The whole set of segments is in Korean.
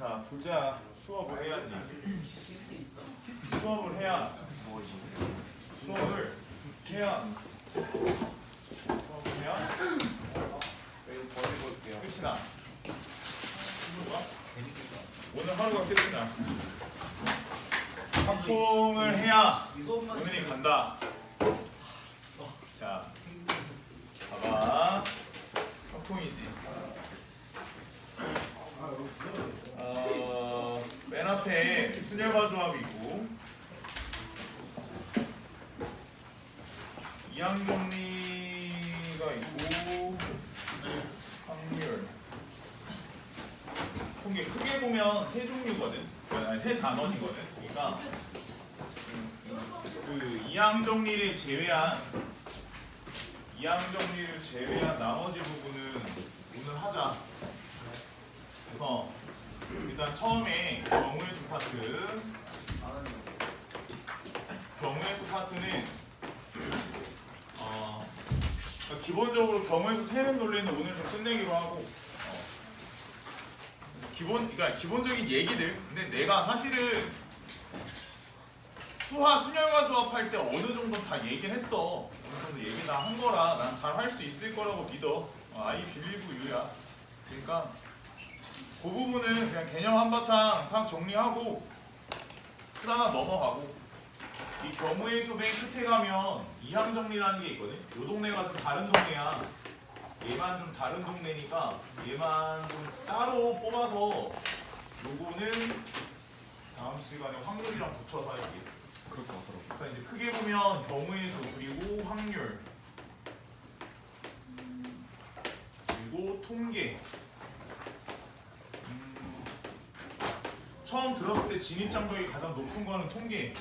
자, 보자. 수업을 해야지. 수업을 해야 수업을 해야 버리고 올게요. 끝이 나. 오늘 하루가 끝이 나. 확통을 해야 오늘이 간다. 자, 봐봐. 확통이지. 맨 앞에 순열과 조합이 있고 이항정리가 있고 확률. 통계 크게 보면 세 종류거든. 아니 세 단원이거든. 그러니까 그 이항정리를 제외한 나머지 부분은 오늘 하자. 그래서 일단 처음에 경우의 수 파트. 경우의 수 파트는 그러니까 기본적으로 경우의 수 세는 논리는 오늘 좀 끝내기로 하고 그러니까 기본적인 얘기들. 근데 내가 사실은 수화 순열과 조합할 때 어느 정도 다 얘기를 했어. 어느 정도 얘기 다 한 거라 난 잘 할 수 있을 거라고 믿어. I believe you야. 그러니까 그 부분은 그냥 개념 한바탕 싹 정리하고 하나 넘어가고 이 경우의 수 맨 끝에 가면 이항정리라는 게 있거든. 요 동네가 좀 다른 동네야. 얘만 좀 다른 동네니까 얘만 좀 따로 뽑아서 요거는 다음 시간에 확률이랑 붙여서 할게. 그럴 것 같더라고. 그래서 이제 크게 보면 경우의 수 그리고 확률 그리고 통계. 처음 들었을 때 진입장벽이 가장 높은 거는 통계.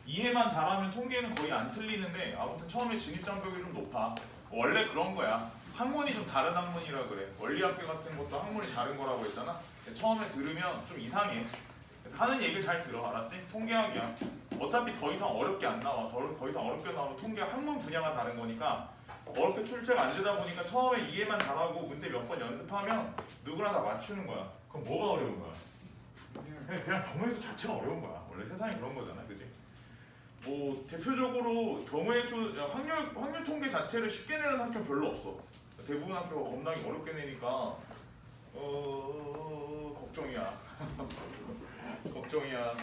이해만 잘하면 통계는 거의 안 틀리는데 아무튼 처음에 진입장벽이 좀 높아. 원래 그런 거야. 학문이 좀 다른 학문이라 그래. 원리학교 같은 것도 학문이 다른 거라고 했잖아. 처음에 들으면 좀 이상해. 그래서 하는 얘기를 잘 들어. 알았지? 통계학이야. 어차피 더 이상 어렵게 안 나와. 더 이상 어렵게 나오면 통계학 학문 분야가 다른 거니까 어렵게 출제가 안 되다 보니까 처음에 이해만 잘하고 문제 몇 번 연습하면 누구나 다 맞추는 거야. 그럼 뭐가 어려운 거야? 그냥 경우의 수 자체가 어려운 거야. 원래 세상이 그런 거잖아, 그지? 뭐 대표적으로 경우의 수 확률 통계 자체를 쉽게 내는 학교 별로 없어. 대부분 학교가 겁나게 어렵게 내니까 걱정이야. 걱정이야.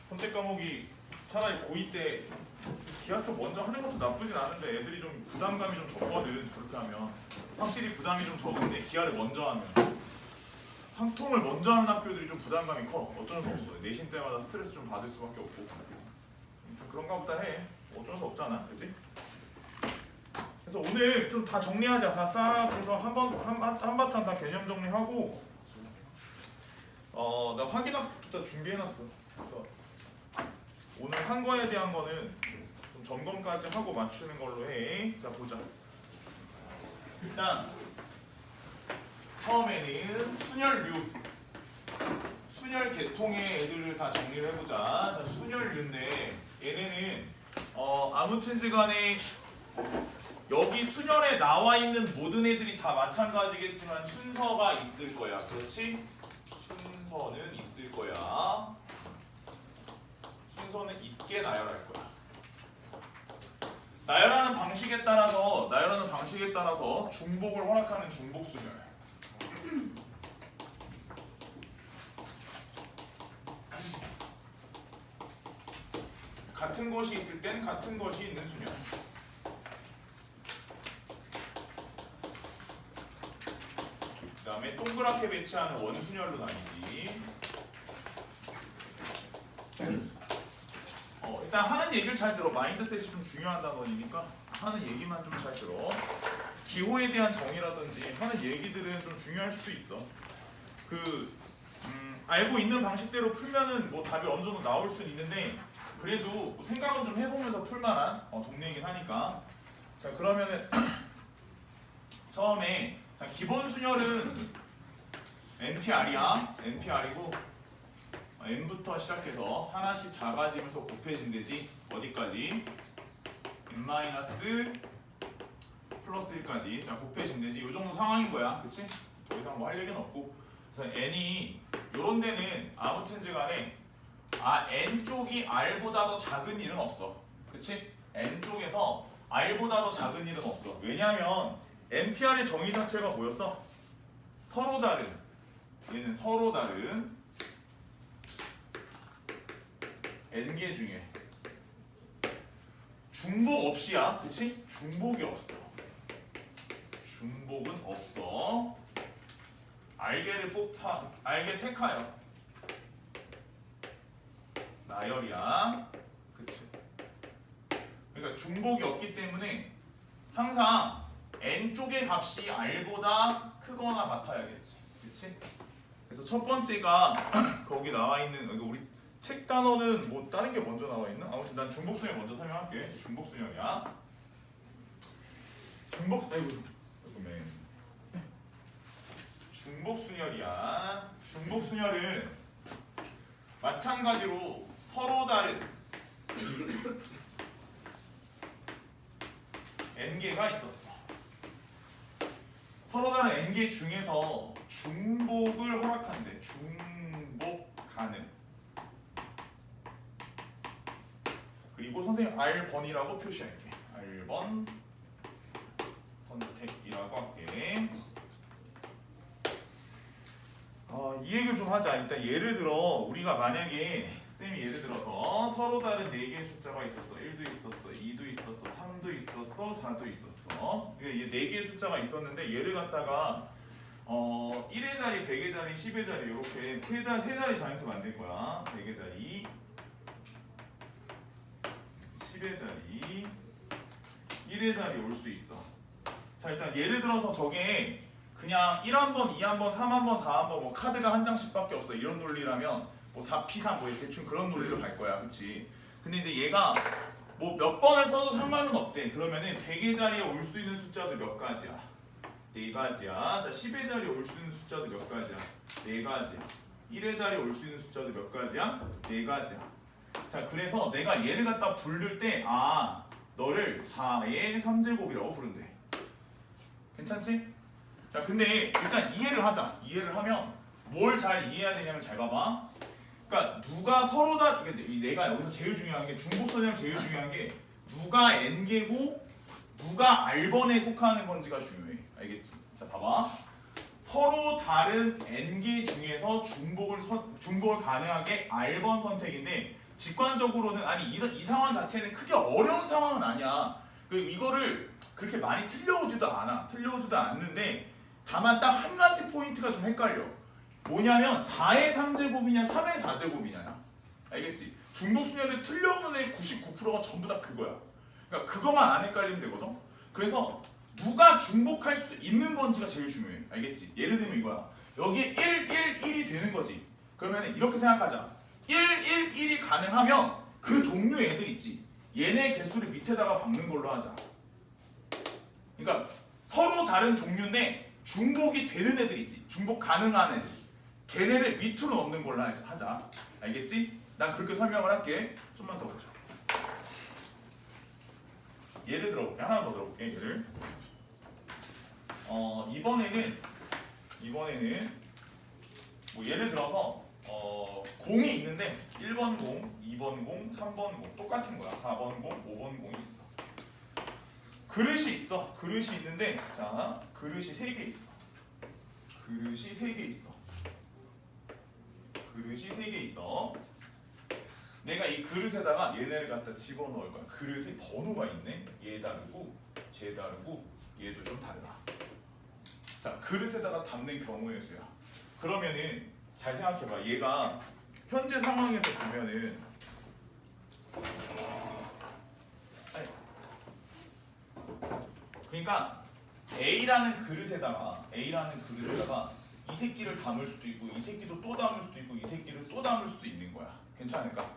선택 과목이 차라리 고2 때 기하 쪽 먼저 하는 것도 나쁘진 않은데 애들이 좀 부담감이 좀 적거든. 그렇게 하면 확실히 부담이 좀 적은데 기하를 먼저 하면. 항통을 먼저 하는 학교들이 좀 부담감이 커. 어쩔 수 없어. 내신 때마다 스트레스 좀 받을 수밖에 없고. 그런가 보다 해. 어쩔 수 없잖아, 그렇지? 그래서 오늘 좀 다 정리하자. 다 쌓아서 한바탕 다 개념 정리하고. 나 확인학부터 다 준비해놨어. 그래서 오늘 한 거에 대한 거는 좀 점검까지 하고 맞추는 걸로 해. 자 보자. 일단. 처음에는 순열 계통의 애들을 다 정리를 해보자. 자, 순열류인데 얘네는 아무튼지간에 여기 순열에 나와 있는 모든 애들이 다 마찬가지겠지만 순서가 있을 거야. 그렇지? 순서는 있을 거야. 순서는 있게 나열할 거야. 나열하는 방식에 따라서 중복을 허락하는 중복 순열. 같은 것이 있을 땐 같은 것이 있는 순열. 그 다음에 동그랗게 배치하는 원순열로 나뉘지. 일단 하는 얘기를 잘 들어. 마인드셋이 좀 중요한 단원이니까 하는 얘기만 좀 잘 들어. 기호에 대한 정의라든지 하는 얘기들은 좀 중요할 수도 있어. 알고 있는 방식대로 풀면은 뭐 답이 어느 정도 나올 수는 있는데 그래도 뭐 생각은 좀 해보면서 풀만한 동네이긴 하니까. 자 그러면은 처음에 자 기본 순열은 NPR이야. NPR이고 N부터 시작해서 하나씩 작아지면서 곱해진대지. 어디까지? N- 플러스 1까지. 자 곱해진대지. 이 정도 상황인 거야. 그치? 더 이상 뭐 할 얘기는 없고. 그래서 N이 요런 데는 아무튼지 간에 n 쪽이 r보다 더 작은 일은 없어. 그치? n 쪽에서 r보다 더 작은 일은 없어. 왜냐면 NPR의 정의 자체가 뭐였어? 서로 다른, 얘는 서로 다른 n개 중에 중복 없이야. 그치? 중복이 없어. 중복은 없어. 알게를 뽑다. 알게 택하여. 나열이야. 그치? 그러니까 중복이 없기 때문에 항상 n 쪽의 값이 r보다 크거나 같아야겠지. 그치? 그래서 첫 번째가 거기 나와 있는 우리 책 단어는 뭐 다른 게 먼저 나와 있나? 아무튼 난 중복순열 먼저 설명할게. 중복순열이야. 중복순열이야. 중복순열은 마찬가지로 서로 다른 n개가 있었어. 서로 다른 n개 중에서 중복을 허락한대. 중복 가능. 그리고 선생님 R번이라고 표시할게. R번 선택이라고 할게. 이 얘기를 좀 하자. 일단 예를 들어 우리가 만약에 쌤이 예를 들어서 서로 다른 4개의 숫자가 있었어. 1도 있었어, 2도 있었어, 3도 있었어, 4도 있었어. 이게 4개의 숫자가 있었는데 얘를 갖다가 1의 자리, 100의 자리, 10의 자리 이렇게 세 자리 장에서 만들 거야. 100의 자리, 10의 자리, 1의 자리 올 수 있어. 자, 일단 예를 들어서 저게 그냥 1한번, 2한번, 3한번, 4한번 뭐 카드가 한 장씩밖에 없어. 이런 논리라면 뭐 4P3 뭐 대충 그런 논리로 갈 거야. 그치? 근데 이제 얘가 뭐 몇 번을 써도 상관은 없대. 그러면은 100의 자리에 올 수 있는 숫자도 몇 가지야? 4가지야. 자, 10의 자리에 올 수 있는 숫자도 몇 가지야? 4가지야. 1의 자리에 올 수 있는 숫자도 몇 가지야? 4가지야. 자, 그래서 내가 얘를 갖다 부를 때 너를 4의 3제곱이라고 부른대. 괜찮지? 자, 근데 일단 이해를 하자. 이해를 하면 뭘 잘 이해해야 되냐면 잘 봐봐. 그러니까 누가 서로 다 내가 여기서 제일 중요한 게 중복선이랑 제일 중요한 게 누가 n개고 누가 r번에 속하는 건지가 중요해. 알겠지? 자, 봐봐. 서로 다른 n개 중에서 중복을 가능하게 r번 선택인데 직관적으로는 이 상황 자체는 크게 어려운 상황은 아니야. 이거를 그렇게 많이 틀려오지도 않는데 다만 딱 한 가지 포인트가 좀 헷갈려. 뭐냐면 4의 3제곱이냐 3의 4제곱이냐야. 알겠지? 중복순열에 틀려오는 애 99%가 전부 다 그거야. 그러니까 그거만 안 헷갈리면 되거든. 그래서 누가 중복할 수 있는 건지가 제일 중요해. 알겠지? 예를 들면 이거야. 여기에 1, 1, 1이 되는 거지. 그러면 이렇게 생각하자. 1, 1, 1이 가능하면 그 종류 애들 있지. 얘네 개수를 밑에다가 박는 걸로 하자. 그러니까 서로 다른 종류인데 중복이 되는 애들 있지. 중복 가능한 애들. 걔네를 밑으로 넣는 걸로 하자. 알겠지? 난 그렇게 설명을 할게. 좀만 더 보자. 예를 들어볼게. 하나 더 들어볼게. 예를. 이번에는 뭐 예를 들어서 공이 있는데 1번 공, 2번 공, 3번 공 똑같은 거야. 4번 공, 5번 공이 있어. 그릇이 있어. 그릇이 있는데 자, 그릇이 3개 있어. 그릇이 3개 있어. 그릇이 3개 있어. 내가 이 그릇에다가 얘네를 갖다 집어넣을 거야. 그릇에 번호가 있네. 얘 다르고 쟤 다르고 얘도 좀 달라. 자, 그릇에다가 담는 경우의 수야. 그러면은 잘 생각해봐. 얘가 현재 상황에서 보면은 그러니까 A라는 그릇에다가 이 새끼를 담을 수도 있고 이 새끼도 또 담을 수도 있고 이 새끼를 또 담을 수도 있는 거야. 괜찮을까?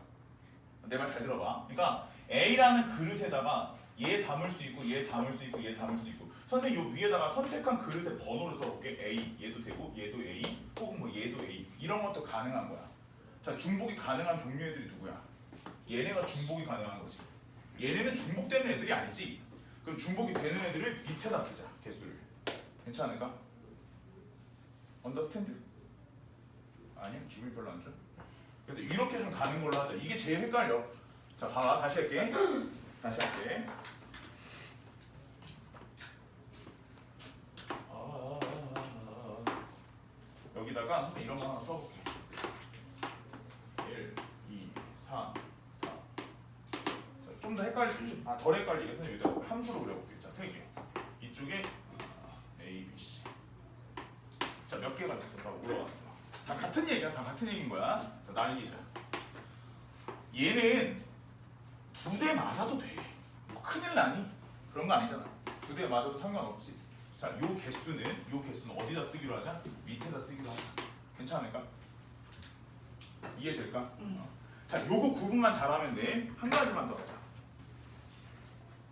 내 말 잘 들어봐. 그러니까 A라는 그릇에다가 얘 담을 수 있고 얘 담을 수 있고 얘 담을 수 있고 선생님 요 위에다가 선택한 그릇의 번호를 써볼게. A 얘도 되고 얘도 A 혹은 뭐 얘도 A 이런 것도 가능한 거야. 자, 중복이 가능한 종류 애들이 누구야? 얘네가 중복이 가능한 거지. 얘네는 중복되는 애들이 아니지. 그럼 중복이 되는 애들을 밑에다 쓰자. 개수를. 괜찮을까? 언더스탠드? 아니야 기분이 별로 안 좋아. 그래서 이렇게 좀 가는 걸로 하자. 이게 제일 헷갈려. 자 봐봐 다시 할게. 다시 할게. 여기다가 선생님 이런 거 하나 써볼게. 1, 2, 3, 4. 좀 더 덜 헷갈리게 선생님 여기다 함수로 그려볼게. 자 3개. 이쪽에 A, B, C. 자 몇 개가 있어? 나 물어봤어. 다 같은 얘기야. 다 같은 얘기인 거야. 자 날리자. 얘는 2대 맞아도 돼. 뭐 큰일 나니? 그런 거 아니잖아. 2대 맞아도 상관없지. 자, 요 개수는 어디다 쓰기로 하자? 밑에다 쓰기로 하자. 괜찮을까? 이해될까? 자, 요거 구분만 잘하면 돼. 한 가지만 더 하자.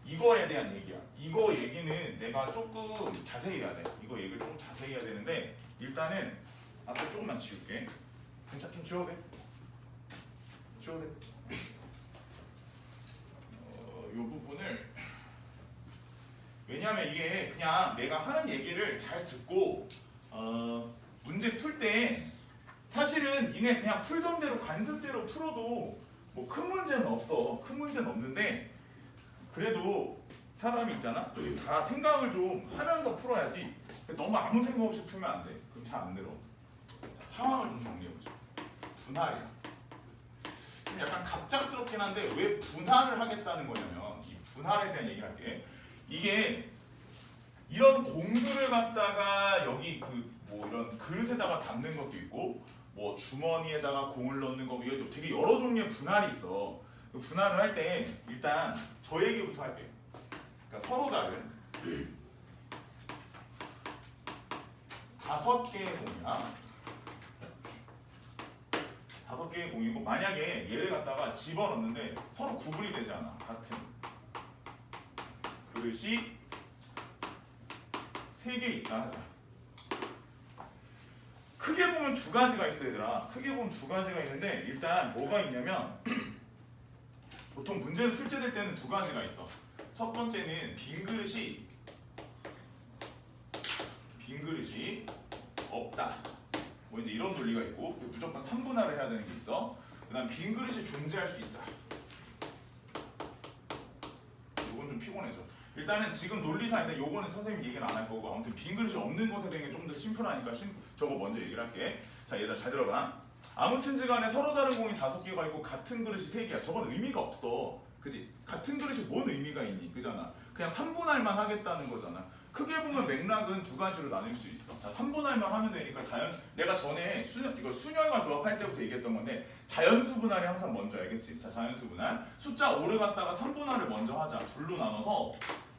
이거에 대한 얘기야. 이거 얘기는 내가 조금 자세히 해야 돼. 이거 얘기를 조금 자세히 해야 되는데 일단은 앞에 조금만 지울게. 괜찮? 좀 지워도 돼? 지워도 돼? 요 부분을 왜냐하면 이게 그냥 내가 하는 얘기를 잘 듣고 문제 풀 때 사실은 니네 그냥 풀던 대로 관습대로 풀어도 뭐 큰 문제는 없어. 큰 문제는 없는데 그래도 사람이 있잖아. 다 생각을 좀 하면서 풀어야지. 너무 아무 생각 없이 풀면 안 돼. 그럼 잘 안 늘어. 자, 상황을 좀 정리해보자. 분할이야. 좀 약간 갑작스럽긴 한데 왜 분할을 하겠다는 거냐면 이 분할에 대한 얘기를 할게. 이게 이런 공들을 갖다가 여기 뭐 이런 그릇에다가 담는 것도 있고 뭐 주머니에다가 공을 넣는 거 이거 되게 여러 종류의 분할이 있어. 그 분할을 할 때 일단 저 얘기부터 할게. 그러니까 서로 다른 5개의 공이야. 5개의 공이고 만약에 얘를 갖다가 집어넣는데 서로 구분이 되지 않아. 같은 그릇이 3개 있다 하자. 크게 보면 2가지가 있어 얘들아. 크게 보면 2가지가 있는데 일단 뭐가 있냐면 보통 문제에서 출제될 때는 2가지가 있어. 첫 번째는 빈 그릇이 없다. 뭐 이제 이런 논리가 있고 무조건 3분할을 해야 되는 게 있어. 그다음 빈 그릇이 존재할 수 있다. 이건 좀 피곤해져. 일단은 지금 논리상인데 요거는 선생님 얘기는 안 할 거고 아무튼 빈 그릇이 없는 것에 대해 좀 더 심플하니까 저거 먼저 얘기를 할게. 자 얘들아 잘 들어봐. 아무튼지간에 서로 다른 공이 5개가 있고 같은 그릇이 3개야. 저건 의미가 없어. 그지? 같은 그릇이 뭔 의미가 있니? 그잖아. 그냥 3분할만 하겠다는 거잖아. 크게 보면 맥락은 2가지로 나눌 수 있어. 자 3분할만 하면 되니까 내가 전에 이거 순열과 조합할 때부터 얘기했던 건데 자연수 분할이 항상 먼저 알겠지? 자 자연수 분할 숫자 5를 갖다가 3분할을 먼저 하자. 둘로 나눠서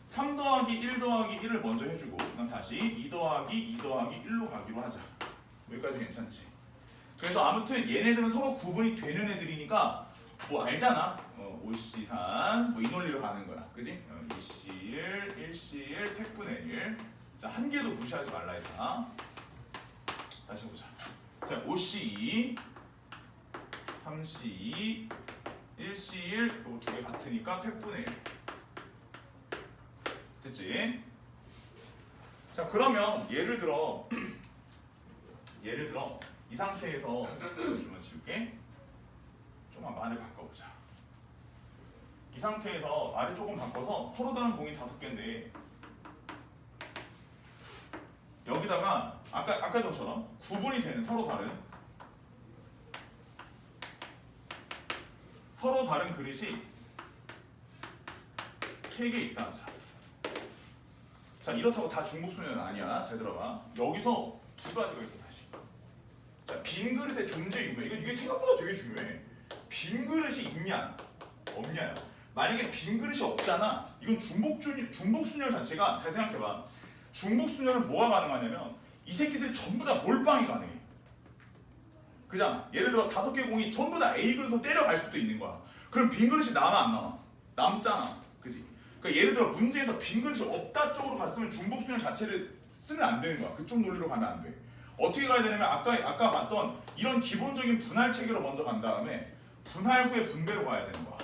3 더하기 1 더하기 1을 먼저 해주고 그다음 다시 2 더하기 2 더하기 1로 가기로 하자. 여기까지 괜찮지? 그래서 아무튼 얘네들은 서로 구분이 되는 애들이니까 뭐 알잖아. 5C3 뭐 이 논리로 가는 거야. 그지? 2C1, 1C1, 택분의 1. 자, 한 개도 무시하지 말라 했다. 다시 보자. 자, 5C2, 3C2, 1C1 두 개 같으니까 택분의 1. 됐지? 자, 그러면 예를 들어 이 상태에서 좀만 지울게. 조금만 말을 바꿔보자. 이 상태에서 말을 조금 바꿔서 서로 다른 공이 5개인데 여기다가 아까 전처럼 구분이 되는 서로 다른 그릇이 3개 있다. 자 이렇다고 다 중복순열은 아니야. 잘 들어봐. 여기서 2가지가 있어 다시. 자 빈 그릇의 존재 유무. 이게 생각보다 되게 중요해. 빈 그릇이 있냐 없냐야. 만약에 빈 그릇이 없잖아. 이건 중복순열 자체가 잘 생각해봐. 중복순열은 뭐가 가능하냐면 이 새끼들이 전부 다 몰빵이 가능해. 그잖아. 예를 들어 5개 공이 전부 다 A 그릇으로 때려갈 수도 있는 거야. 그럼 빈 그릇이 남아 안 남아? 남잖아. 그지? 그러니까 예를 들어 문제에서 빈 그릇이 없다 쪽으로 갔으면 중복순열 자체를 쓰면 안 되는 거야. 그쪽 논리로 가면 안 돼. 어떻게 가야 되냐면 아까 봤던 이런 기본적인 분할 체계로 먼저 간 다음에 분할 후에 분배로 가야 되는 거야.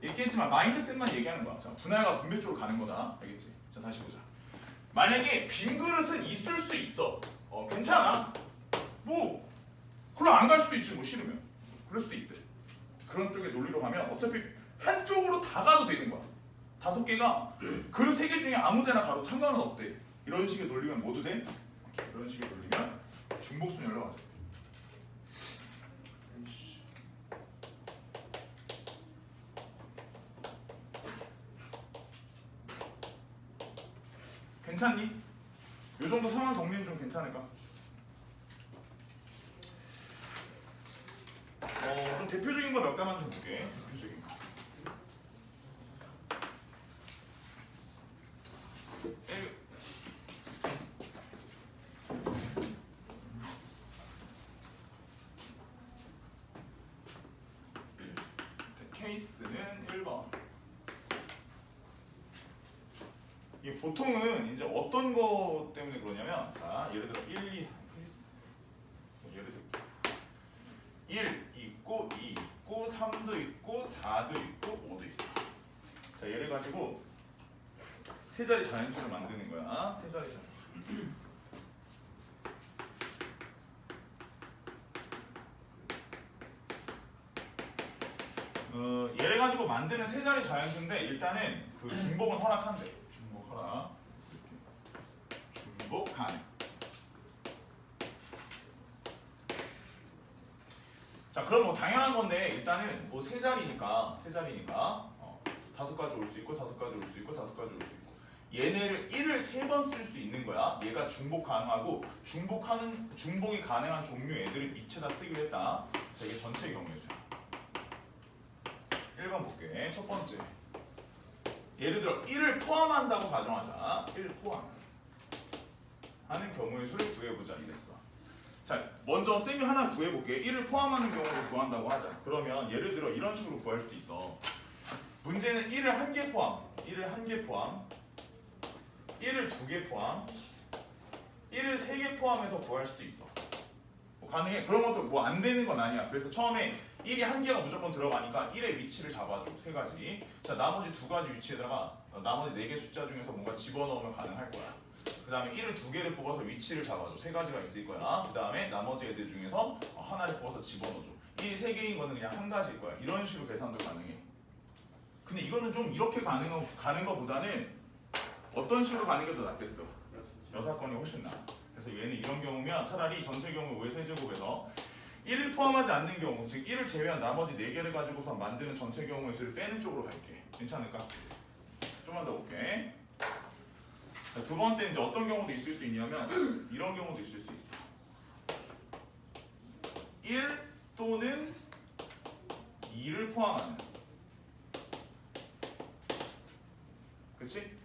얘기했지만 마인드셋만 얘기하는 거야. 자, 분할과 분배 쪽으로 가는 거다. 알겠지? 자, 다시 보자. 만약에 빈 그릇은 있을 수 있어. 괜찮아. 뭐 그럼 안 갈 수도 있지 뭐 싫으면. 그럴 수도 있대. 그런 쪽에 논리로 가면 어차피 한쪽으로 다 가도 되는 거야. 5개가 그 3개 중에 아무 데나 가도 상관은 없대. 이런 식의 논리면 모두 돼? 이런 식의 논리면 중복순열로 가자. 괜찮니? 이 정도 상황 정리는 좀 괜찮을까? 좀 대표적인 거 몇 가만 좀 볼게. 대표적인 거. 케이스는 1번. 이게 보통은 이제 어떤 거 때문에 그러냐면, 자, 예를 들어 1, 2, 케이스. 예를 들어 1 있고 2 있고 3도 있고 4도 있고 5도 있어. 자, 얘를 가지고 세 자리 자연수를 만드는 거야. 세 자리 자연수. 얘를 가지고 만드는 세 자리 자연수인데 일단은 그 중복은 허락한대. 중복 허락. 중복 가능. 자, 그럼 뭐 당연한 건데 일단은 뭐 세 자리니까 5가지 올 수 있고 5가지 올 수 있고 5가지 올 수 있고 얘네를 1을 3번 쓸 수 있는 거야. 얘가 중복 가능하고 중복이 가능한 종류 애들을 이체다 쓰기로 했다. 자, 이게 전체 경우의 수야. 1번 볼게. 첫 번째. 예를 들어 1을 포함한다고 가정하자. 1 포함 하는 경우의 수를 구해보자 이랬어. 자, 먼저 쌤이 하나 구해볼게. 1을 포함하는 경우를 구한다고 하자. 그러면 예를 들어 이런 식으로 구할 수도 있어. 문제는 1을 1개 포함, 1을 1개 포함, 1을 2개 포함, 1을 3개 포함해서 구할 수도 있어. 뭐 가능해. 그런 것도 뭐 안 되는 건 아니야. 그래서 처음에 1이 1개가 무조건 들어가니까 1의 위치를 잡아줘. 3가지. 자, 나머지 2가지 위치에다가 나머지 4개 숫자 중에서 뭔가 집어넣으면 가능할 거야. 그 다음에 1을 2개를 뽑아서 위치를 잡아줘. 3가지가 있을 거야. 그 다음에 나머지 애들 중에서 하나를 뽑아서 집어넣어줘. 이 3개인 거는 그냥 한 가지일 거야. 이런 식으로 계산도 가능해. 근데 이거는 좀 이렇게 가는 거보다는 어떤 식으로 가는 게 더 낫겠어? 여사건이 훨씬 나아. 그래서 얘는 이런 경우면 차라리 전체 경우 5의 세제곱에서 1을 포함하지 않는 경우, 즉 1을 제외한 나머지 4개를 가지고서 만드는 전체 경우의 수를 빼는 쪽으로 갈게. 괜찮을까? 좀만 더 볼게. 자, 두 번째 이제 어떤 경우도 있을 수 있냐면 이런 경우도 있을 수 있어. 1 또는 2를 포함하는. 그치?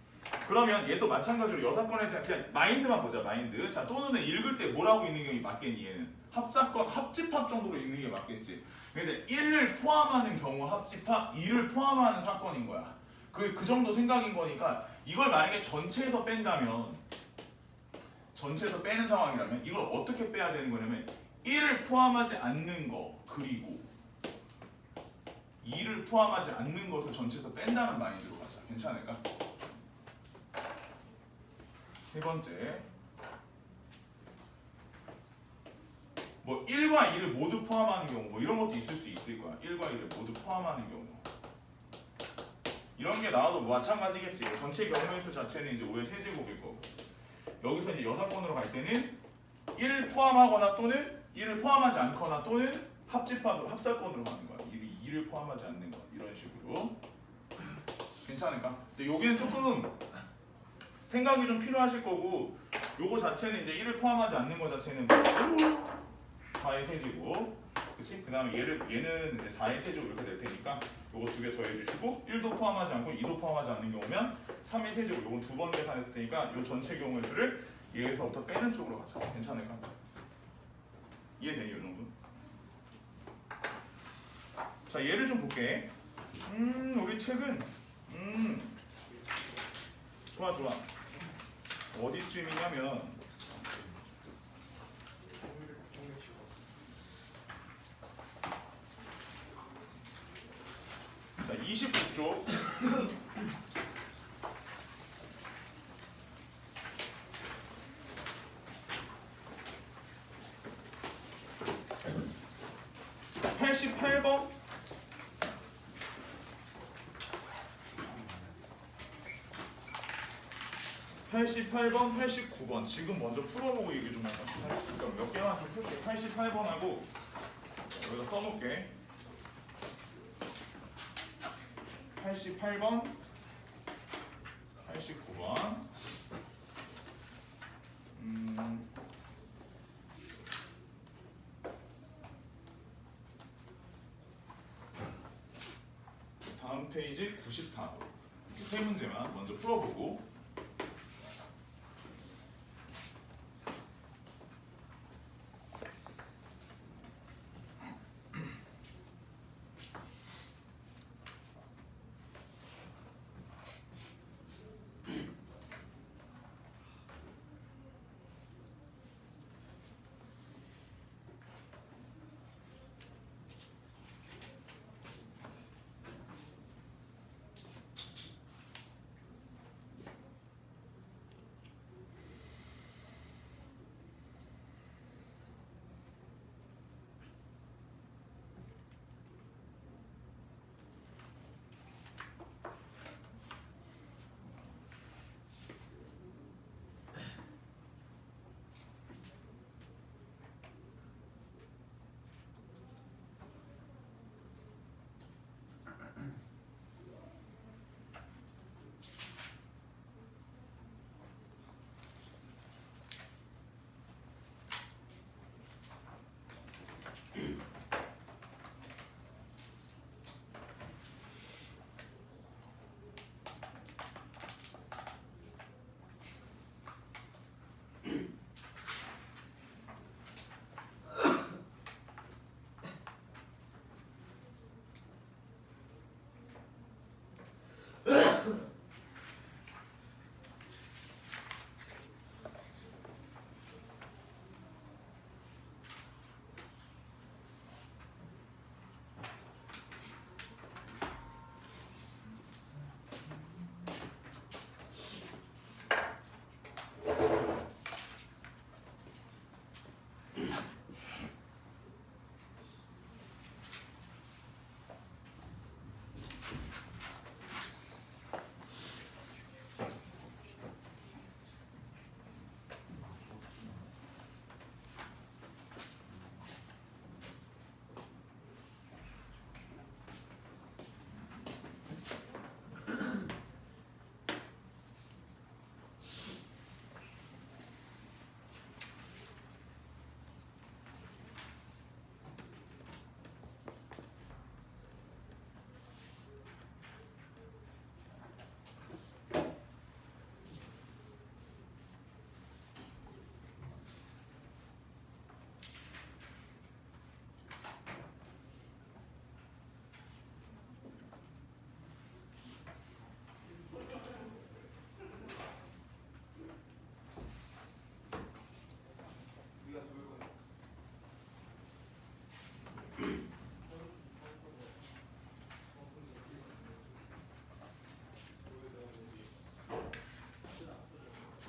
그러면 얘도 마찬가지로 여사건에 대한 그냥 마인드만 보자. 마인드. 자, 또는 읽을 때 뭐라고 읽는 경우이 맞겠니? 얘는 합사건, 합집합 정도로 읽는 게 맞겠지. 근데 1을 포함하는 경우 합집합, 2를 포함하는 사건인 거야. 그 정도 생각인 거니까 이걸 만약에 전체에서 뺀다면, 전체에서 빼는 상황이라면 이걸 어떻게 빼야 되는 거냐면 1을 포함하지 않는 거 그리고 2를 포함하지 않는 것을 전체에서 뺀다는 마인드로 가자. 괜찮을까? 세 번째, 뭐 1과 2를 모두 포함하는 경우 뭐 이런 것도 있을 수 있을 거야. 1과 2를 모두 포함하는 경우 이런 게 나와도 뭐 마찬가지겠지. 전체 경우의 수 자체는 이제 5의 세제곱일 거고 여기서 이제 여사건으로 갈 때는 1 포함하거나 또는 1을 포함하지 않거나 또는 합집합으로 합사건으로 가는 거야. 2를 포함하지 않는 거 이런 식으로. 괜찮을까? 근데 여기는 조금 생각이 좀 필요하실 거고 요거 자체는 이제 1을 포함하지 않는 거 자체는 4의 세제곱. 그치? 그 다음에 얘는 이제 4의 세제곱 이렇게 될 테니까 요거 2개 더해주시고 1도 포함하지 않고 2도 포함하지 않는 경우면 3의 세제곱 요건 2번 계산했을 테니까 요 전체 경우의 수를 얘에서부터 빼는 쪽으로 가자. 괜찮을까? 이해되니 요 정도? 자, 얘를 좀 볼게. 우리 책은 좋아. 어디쯤이냐면 자, 29쪽. 88번 89번 지금 먼저 풀어보고 얘기 좀 할까? 그러니까 몇 개만 좀 풀게. 88번하고 여기다 써놓을게. 88번 89번 다음 페이지 94도 세 문제만 먼저 풀어보고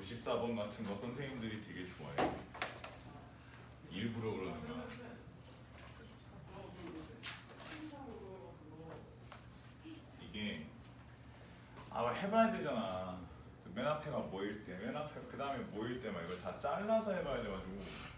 (94번) 같은 거 선생님들이 되게 좋아해요. 일부러 그러는 거야. 이게 해봐야 되잖아. 맨 앞에가 뭐일 때, 맨 앞에 그 다음에 뭐일 때 막 이걸 다 잘라서 해봐야 돼가지고.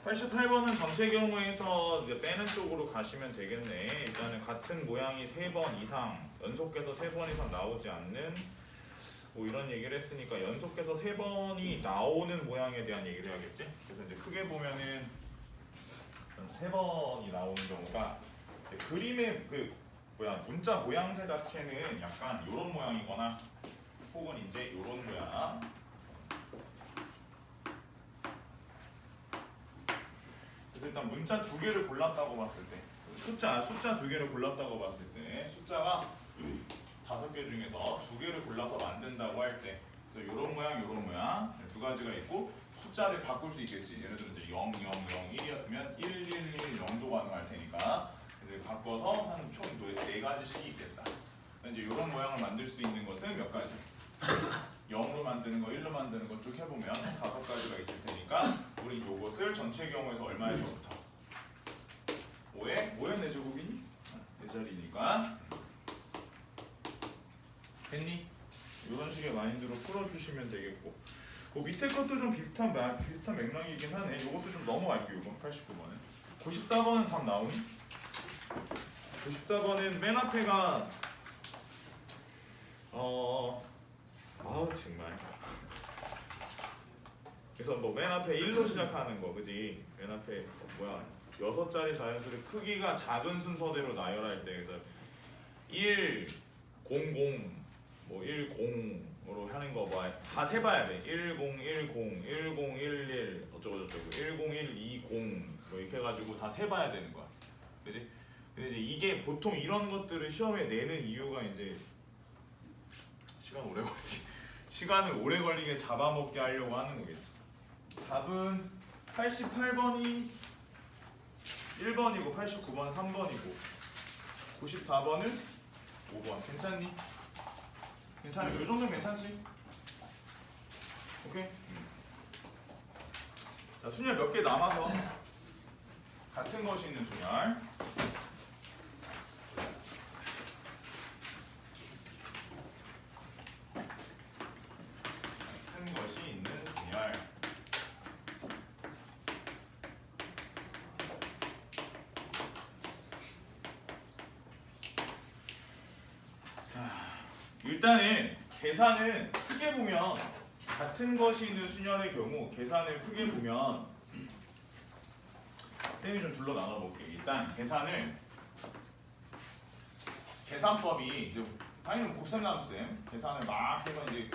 (88번은) 전체 경우에서 이제 빼는 쪽으로 가시면 되겠네. 일단은 같은 모양이 3번 이상 연속해서 3번 이상 나오지 않는 뭐 이런 얘기를 했으니까 연속해서 3번이 나오는 모양에 대한 얘기를 해야겠지. 그래서 이제 크게 보면은 3번이 나오는 경우가 그림의 그 문자 모양새 자체는 약간 이런 모양이거나 혹은 이제 이런 모양. 그래서 일단 문자 두 개를 골랐다고 봤을 때, 숫자 두 개를 골랐다고 봤을 때, 숫자가 5개 중에서 2개를 골라서 만든다고 할 때, 그래서 이런 모양 두 가지가 있고 숫자를 바꿀 수 있겠지. 예를 들어 이제 0, 0, 0, 1이었으면 1, 1, 1, 0도 가능할 테니까 이제 바꿔서 한 총 4가지씩 있겠다. 이제 이런 모양을 만들 수 있는 것은 몇 가지? 0으로 만드는 거, 1로 만드는 거 쭉 해보면 5가지가 있을 테니까 우리 이것을 전체 경우에서 얼마에서부터? 5의 4제곱이니? 4자리니까 됐니? 이런 식의 마인드로 풀어주시면 되겠고, 그 밑에 것도 좀 비슷한 맥락이긴 하네. 이것도 좀 넘어갈게요. 이건 89번은 94번은 답 나오니? 94번은 맨 앞에가 정말. 그래서 뭐 맨 앞에 1로 시작하는 거, 그지? 맨 앞에 6자리 자연수를 크기가 작은 순서대로 나열할 때, 그래서 1, 0, 0, 뭐 1, 0으로 하는 거 뭐 다 세봐야 돼. 10, 10, 10, 11 어쩌고 저쩌고 10, 120 뭐 이렇게 해가지고 다 세봐야 되는 거야, 그지? 근데 이제 이게 보통 이런 것들을 시험에 내는 이유가 이제 시간을 오래 걸리게 잡아먹게 하려고 하는 거겠지. 답은 88번이 1번이고 89번 3번이고 94번은 5번. 괜찮니? 괜찮아. 이 정도는 괜찮지? 오케이? 자, 순열 몇 개 남아서 같은 것이 있는 순열. 같은 것이 있는 순열. 일단은 계산은 크게 보면 같은 것이 있는 순열의 경우 계산을 크게 보면 쌤이 좀 둘러 나눠 볼게요. 일단 계산법이 이제 당연히 곱셈 나눗셈 계산을 막 해서 이제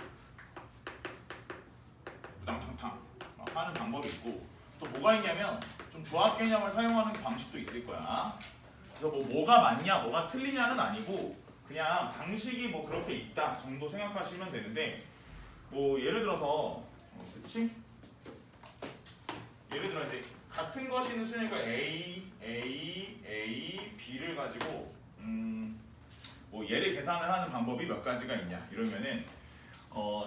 무당탕탕 막 하는 방법이 있고, 또 뭐가 있냐면 좀 조합 개념을 사용하는 방식도 있을 거야. 그래서 뭐가 맞냐 뭐가 틀리냐는 아니고 그냥 방식이 뭐 그렇게 있다 정도 생각하시면 되는데, 뭐 예를 들어서 그치? 예를 들어 이제 같은 것이 있는 순위가 A, B를 가지고 뭐 얘를 계산을 하는 방법이 몇 가지가 있냐 이러면은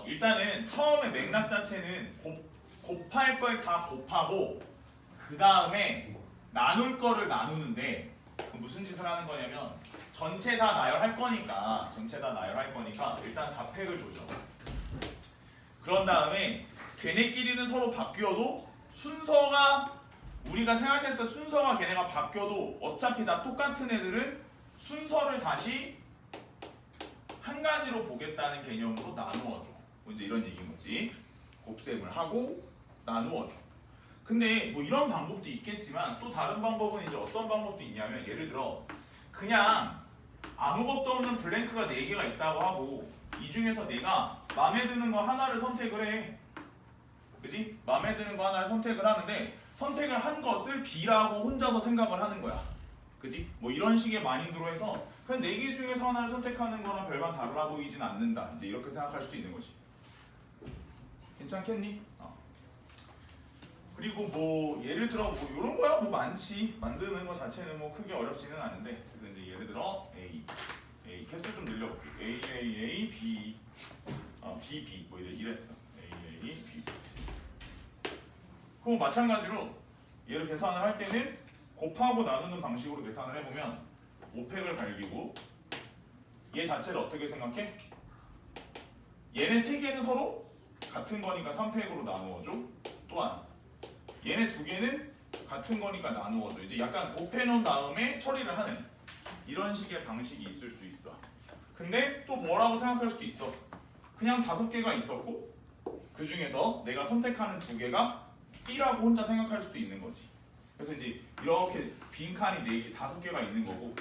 일단은 처음에 맥락 자체는 곱할 걸 다 곱하고 그 다음에 나눌 거를 나누는데, 무슨 짓을 하는 거냐면 전체 다 나열할 거니까 일단 4팩을 조져. 그런 다음에 걔네끼리는 서로 바뀌어도 순서가 우리가 생각했을 때 순서가 걔네가 바뀌어도 어차피 다 똑같은 애들은 순서를 다시 한 가지로 보겠다는 개념으로 나누어줘. 이제 이런 얘기인 거지. 곱셈을 하고 나누어줘. 근데 뭐 이런 방법도 있겠지만 또 다른 방법은 이제 어떤 방법도 있냐면, 예를 들어 그냥 아무것도 없는 블랭크가 4개가 있다고 하고 이 중에서 내가 마음에 드는 거 하나를 선택을 해. 그지? 마음에 드는 거 하나를 선택을 하는데 선택을 한 것을 B라고 혼자서 생각을 하는 거야. 그지? 뭐 이런 식의 마인드로 해서 그냥 4개 중에서 하나를 선택하는 거랑 별반 다르다 보이진 않는다. 이제 이렇게 생각할 수도 있는 거지. 괜찮겠니? 그리고 뭐 예를 들어 뭐 이런 거야 뭐 많지. 만드는 거 자체는 뭐 크게 어렵지는 않은데, 그래서 이제 예를 들어 A 개수 좀 늘려볼게. A, B, B 뭐 이랬어. A, B. 그럼 마찬가지로 얘를 계산을 할 때는 곱하고 나누는 방식으로 계산을 해보면 5팩을 갈기고, 얘 자체를 어떻게 생각해? 얘네 3개는 서로 같은 거니까 3팩으로 나누어줘. 또한 얘네 2개는 같은 거니까 나누어줘. 이제 약간 곱해놓은 다음에 처리를 하는 이런 식의 방식이 있을 수 있어. 근데 또 뭐라고 생각할 수도 있어. 그냥 5개가 있었고 그 중에서 내가 선택하는 2개가 B라고 혼자 생각할 수도 있는 거지. 그래서 이제 이렇게 빈 칸이 4개, 5개가 있는 거고,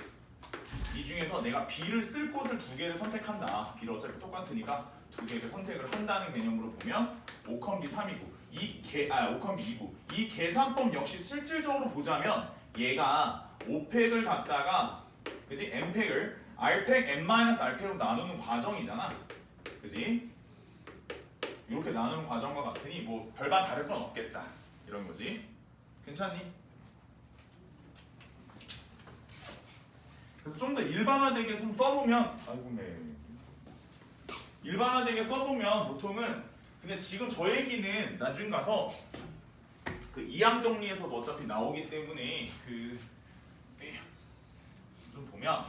이 중에서 내가 B를 쓸 곳을 두 개를 선택한다. B를 어차피 똑같으니까 두 개를 선택을 한다는 개념으로 보면 5, B 3이고 5, B 2고 이 계산법 역시 실질적으로 보자면 얘가 5팩을 갖다가 그지? M팩을 R팩, M-R팩으로 나누는 과정이잖아. 그지? 이렇게 나누는 과정과 같으니 뭐 별반 다를 건 없겠다. 이런 거지. 괜찮니? 그래서 좀 더 일반화되게 좀 써보면 아이고 네. 일반화되게 써보면 보통은 근데 지금 저 얘기는 나중에 가서 그 이항 정리에서도 어차피 나오기 때문에 그 좀 보면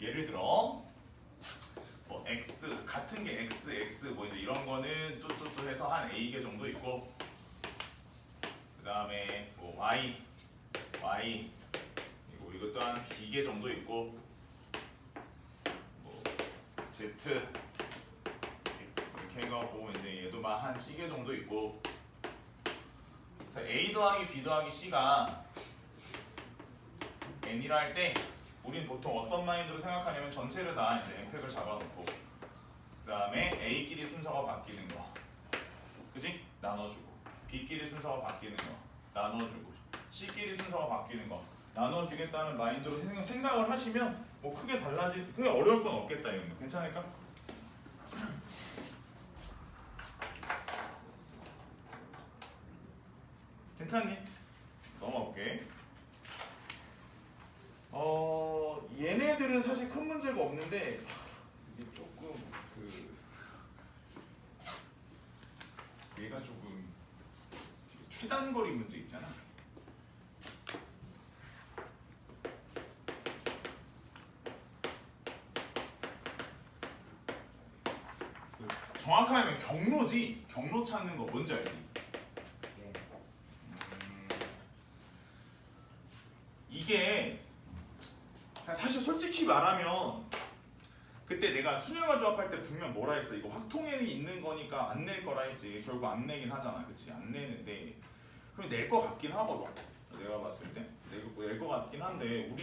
예를 들어 뭐 x 같은 게 x 뭐 이제 이런 거는 뚜뚜뚜 해서 한 a개 정도 있고 그 다음에 뭐 y 그리고 이것도 한 b개 정도 있고 뭐 z 이렇게 해가고 이제 얘도 막 한 c개 정도 있고 그래서 a 더하기 b 더하기 c가 n이라 할 때 우린 보통 어떤 마인드로 생각하냐면 전체를 다 이제 n팩을 잡아놓고 그 다음에 a끼리 순서가 바뀌는 거 그지? 나눠주고 b끼리 순서가 바뀌는 거 나눠주고 c끼리 순서가 바뀌는 거 나눠주겠다는 마인드로 생각을 하시면 뭐 크게 크게 어려울 건 없겠다 이런 거 괜찮을까? 괜찮니? 넘어갈게. 얘네들은 사실 큰 문제가 없는데 이게 조금 얘가 조금 최단거리 문제 있잖아. 정확하게 경로지. 경로 찾는 거 뭔지 알지? 이게 사실 솔직히 말하면 그때 내가 순혈과 조합할 때 분명 뭐라 했어? 이거 확통에는 있는 거니까 안 낼 거라 했지. 결국 안 내긴 하잖아. 그치? 안 내는데 그럼 낼 거 같긴 하거든. 내가 봤을 때 낼 거 같긴 한데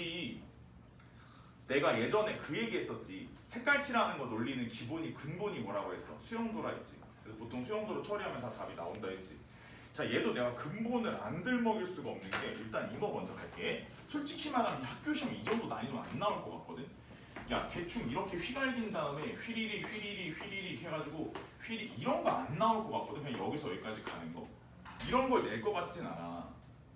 내가 예전에 그 얘기 했었지. 색깔칠하는 거 논리는 근본이 뭐라고 했어? 수용도라 했지. 그래서 보통 수용도로 처리하면 다 답이 나온다 했지. 자, 얘도 내가 근본을 안 들먹일 수가 없는 게 일단 이거 먼저 갈게. 솔직히 말하면 학교 시험 이 정도 난이도는 안 나올 것 같거든. 야, 대충 이렇게 휘갈긴 다음에 휘리릭 해가지고 이런 거 안 나올 것 같거든. 그냥 여기서 여기까지 가는 거. 이런 걸 낼 것 같진 않아.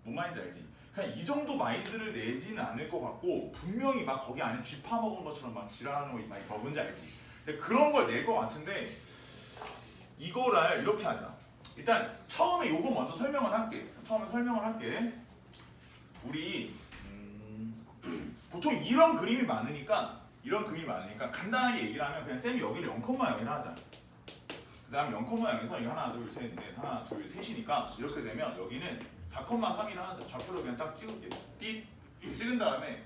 뭔 말인지 알지? 그냥 이 정도 마인드를 내지는 않을 것 같고 분명히 막 거기 안에 쥐 파먹은 것처럼 막 지랄하는 거 막 뭔지 알지? 근데 그런 걸 낼 것 같은데 이거를 이렇게 하자. 일단 처음에 요거 먼저 설명을 할게. 우리 보통 이런 그림이 많으니까 간단하게 얘기를 하면 그냥 쌤이 여기를 0,0을 하자. 그 다음 0,0에서 이거 하나 둘 셋 넷 하나 둘 셋이니까 이렇게 되면 여기는 4,3이라 하자. 좌표로 그냥 딱 찍을게. 찍은 다음에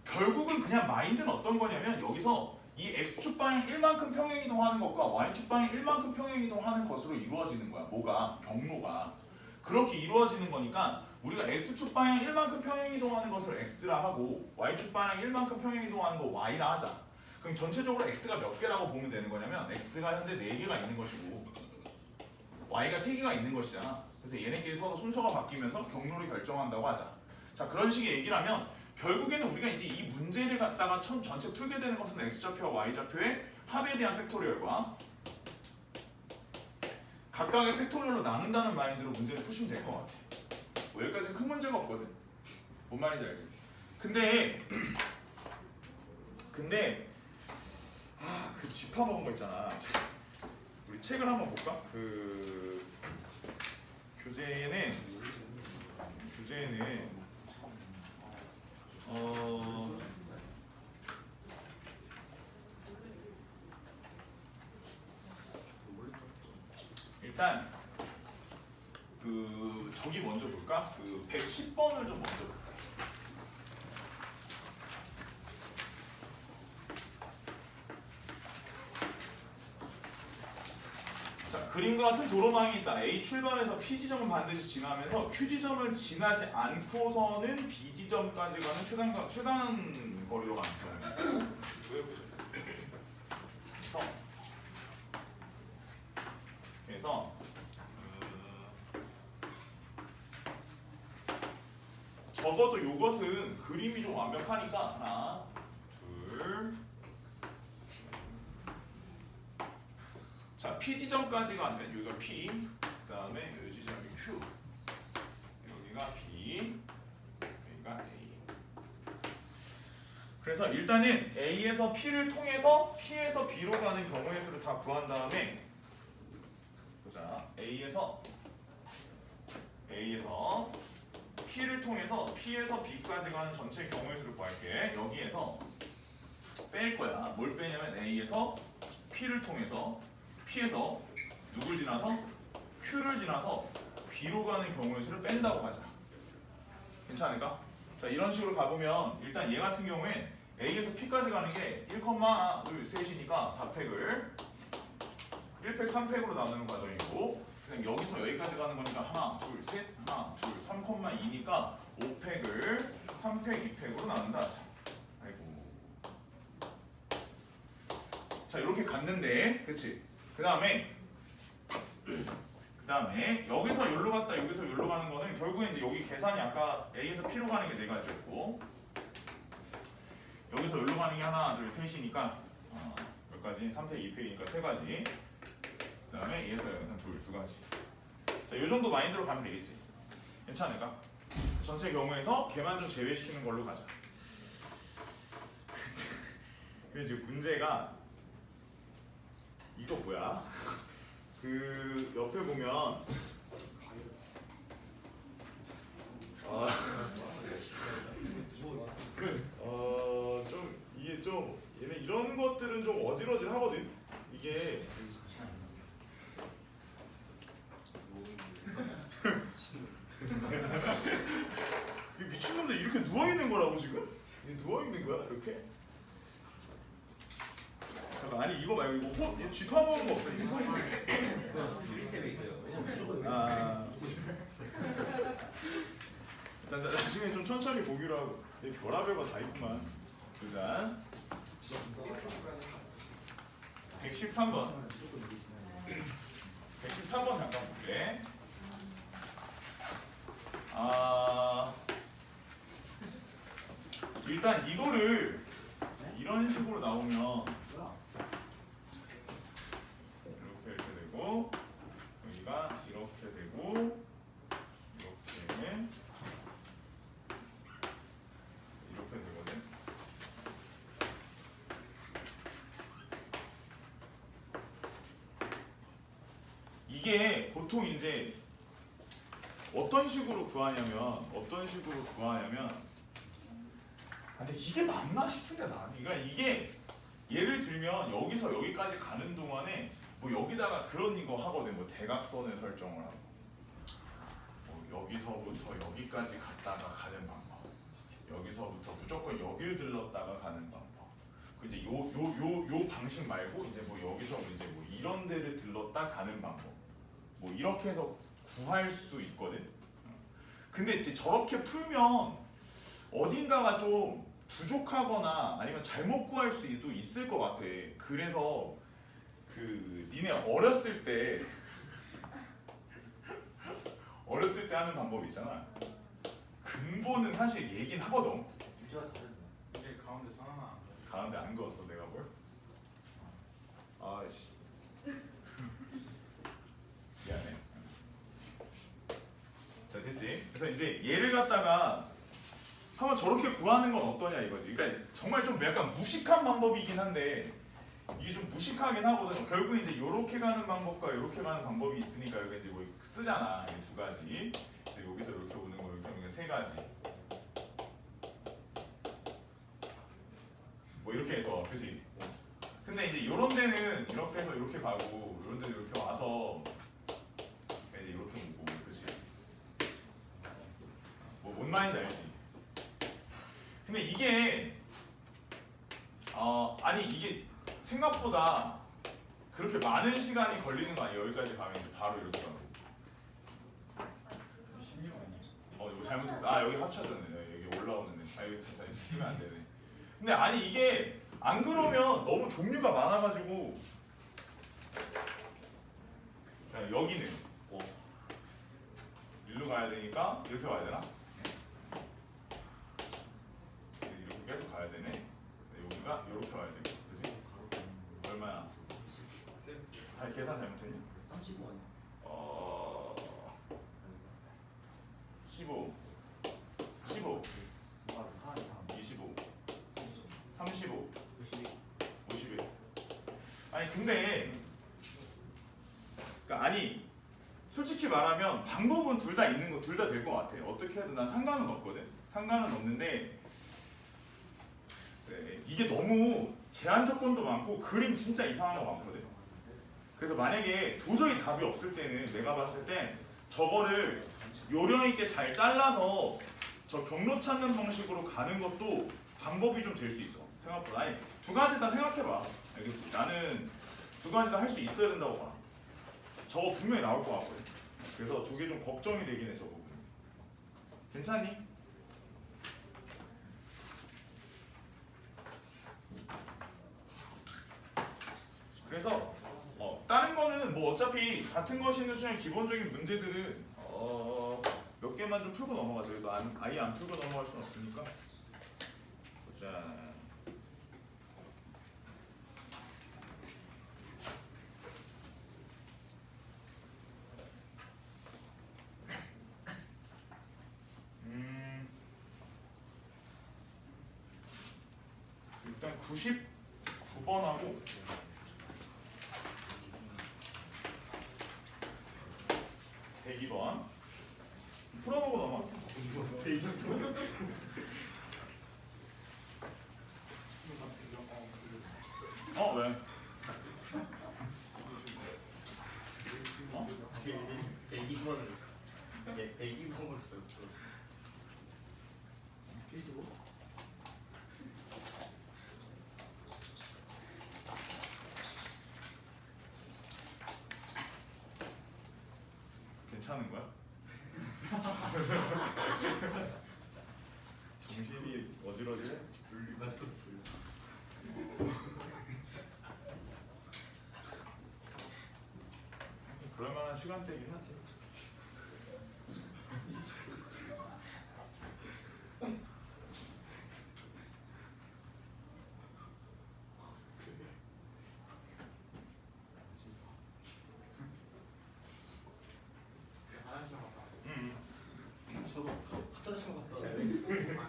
결국은 그냥 마인드는 어떤 거냐면 여기서 이 x축 방향 1만큼 평행이동하는 것과 y축 방향 1만큼 평행이동하는 것으로 이루어지는 거야. 뭐가? 경로가. 그렇게 이루어지는 거니까 우리가 x축 방향 1만큼 평행이동하는 것을 x라 하고 y축 방향 1만큼 평행이동하는 거 y라 하자. 그럼 전체적으로 x가 몇 개라고 보면 되는 거냐면 x가 현재 4개가 있는 것이고 y가 3개가 있는 것이잖아. 그래서 얘네끼리 서로 순서가 바뀌면서 경로를 결정한다고 하자. 자, 그런 식의 얘기를 하면 결국에는 우리가 이제 이 문제를 갖다가 전체 풀게 되는 것은 x좌표와 y좌표의 합에 대한 팩토리얼과 각각의 팩토리얼로 나눈다는 마인드로 문제를 푸시면 될 것 같아. 뭐 여기까지는 큰 문제가 없거든. 뭔 말인지 알지? 근데 그 쥐파 먹은 거 있잖아. 우리 책을 한번 볼까? 그 교재는 일단 그 저기 먼저 볼까? 그 110번을 좀 먼저 볼까? 자, 그림과 같은 도로망이 있다. A 출발해서 P 지점은 반드시 지나면서 Q 지점을 지나지 않고서는 B 지점까지 가는 최단 거리로 가는 경우입니다. 그래서 적어도 이것은 그림이 좀 완벽하니까 하나, 둘. 자, P 지점까지 가면 여기가 P, 그 다음에 이 지점이 Q, 여기가 B, 여기가 A. 그래서 일단은 A에서 P를 통해서 P에서 B로 가는 경우의 수를 다 구한 다음에 보자. A에서 P를 통해서 P에서 B까지 가는 전체 경우의 수를 구할게. 여기에서 뺄 거야. 뭘 빼냐면 A에서 P를 통해서 P에서 누굴 지나서 Q를 지나서 B로 가는 경우의 수를 뺀다고 하자. 괜찮을까? 자, 이런 식으로 가보면 일단 얘 같은 경우에 A에서 P까지 가는 게 1, 2, 셋이니까 4팩을 1팩, 3팩으로 나누는 과정이고, 그냥 여기서 여기까지 가는 거니까 하나, 둘, 셋, 하나, 둘, 3,2니까 5팩을 3팩, 2팩으로 나눈다. 자, 아이고. 자, 이렇게 갔는데, 그치? 그 다음에 여기서 여기로 갔다 여기서 여기로 가는 거는 결국에 이제 여기 계산이 아까 A에서 P로 가는 게 4가지였고, 여기서 여기로 가는 게 하나, 둘, 셋이니까 몇 가지? 3팩, 2팩이니까 3가지. 그 다음에 A에서 여기는 두 가지. 자, 요 정도 마인드로 가면 되겠지. 괜찮을까? 전체 경우에서 걔만 좀 제외시키는 걸로 가자. 근데 이제 문제가 이거 뭐야? 그 옆에 보면 좀 이게 좀 얘네 이런 것들은 좀 어질어질하거든. 이게 이 미친놈들 이렇게 누워있는 거라고 지금? 누워있는 거야 이렇게? 잠깐, 아니 이거 말고 이거 쥐터먹은 거 없어? 이거 시스템에 있어요. 일단 나중에 좀 천천히 보기로 하고. 별의별 거 다 있구만. 보자. 113번 113번 잠깐 볼게. 일단 이거를 이런 식으로 나오면 이렇게 되고, 여기가 이렇게 되고, 이렇게 되거든. 이게 보통 이제 어떤 식으로 구하냐면 근데 이게 맞나 싶은데 나는 그러니까 이게 예를 들면 여기서 여기까지 가는 동안에 뭐 여기다가 그런 거 하거든. 뭐 대각선을 설정을 하고, 뭐 여기서부터 여기까지 갔다가 가는 방법, 여기서부터 무조건 여길 들렀다가 가는 방법. 그 이제 요 방식 말고 이제 뭐 여기서 이제 뭐 이런 데를 들렀다 가는 방법, 뭐 이렇게 해서 구할 수 있거든. 근데 이제 저렇게 풀면 어딘가가 좀 부족하거나 아니면 잘못 구할 수도 있을 것 같아. 그래서 그 니네 어렸을 때 하는 방법 있잖아. 근본은 사실 얘긴 하거든. 유저가 다르다. 이게 가운데 하나. 가운데 안 그었어 내가 뭘? 아이씨. 미안해. 자, 됐지? 그래서 이제 얘를 갖다가 한번 저렇게 구하는 건 어떠냐 이거지. 그러니까 정말 좀 약간 무식한 방법이긴 한데 이게 좀 무식하긴 하거든. 결국 이제 요렇게 가는 방법과 요렇게 가는 방법이 있으니까 여기 이제 뭐 쓰잖아. 이 2가지. 그래서 여기서 이렇게 오는 거 이렇게 오는 거 3가지. 뭐 이렇게 해서, 그지? 근데 이제 요런 데는 이렇게 해서 이렇게 가고, 요런 데는 이렇게 와서 이제 이렇게 오고, 그지? 뭐 뭔 말인지 알지? 근데 이게 아니 이게 생각보다 그렇게 많은 시간이 걸리는 거 아니에요? 여기까지 가면 이제 바로 이렇게 가고. 16 아니에요? 이거 잘못했어. 아 여기 합쳐졌네. 여기 올라오는 애. 아 이거 진짜 쓰면 안 되네. 근데 아니 이게 안 그러면 너무 종류가 많아가지고 그냥 여기는 일로 가야 되니까 이렇게 와야 되나? 이렇게 계속 가야 되네. 여기가 이렇게 와야 돼. 그지? 얼마야? 잘 계산 잘못했니? 35원. 15, 15, 25, 35, 51. 아니 근데 그러니까 아니 솔직히 말하면 방법은 둘 다 있는 거 둘 다 될 것 같아. 어떻게 해도 난 상관은 없거든. 상관은 없는데 글쎄, 이게 너무 제한 조건도 많고 그림 진짜 이상한 거 많거든. 그래서 만약에 도저히 답이 없을 때는 내가 봤을 때 저거를 요령 있게 잘 잘라서 저 경로 찾는 방식으로 가는 것도 방법이 좀 될 수 있어. 생각보다. 아니 두 가지 다 생각해봐. 알겠지? 나는 두 가지 다 할 수 있어야 된다고 봐. 저거 분명히 나올 것 같거든. 그래서 저게 좀 걱정이 되긴 해, 저 부분. 괜찮니? 그래서 다른 거는 뭐 어차피 같은 거 쉬는 수준의 기본적인 문제들은 몇 개만 좀 풀고 넘어가죠. 그래도 아예 안 풀고 넘어갈 수는 없으니까. 보자. 일단 99번하고 102번 풀어보고 넘어갈게. 왜? 어? 102번을 102번을 써요. 필수고? 괜찮은 거야? 정신이 어지러지네? 분류가 또 그럴 만한 시간대이긴 하지. 저도 화장실 갔다 와요.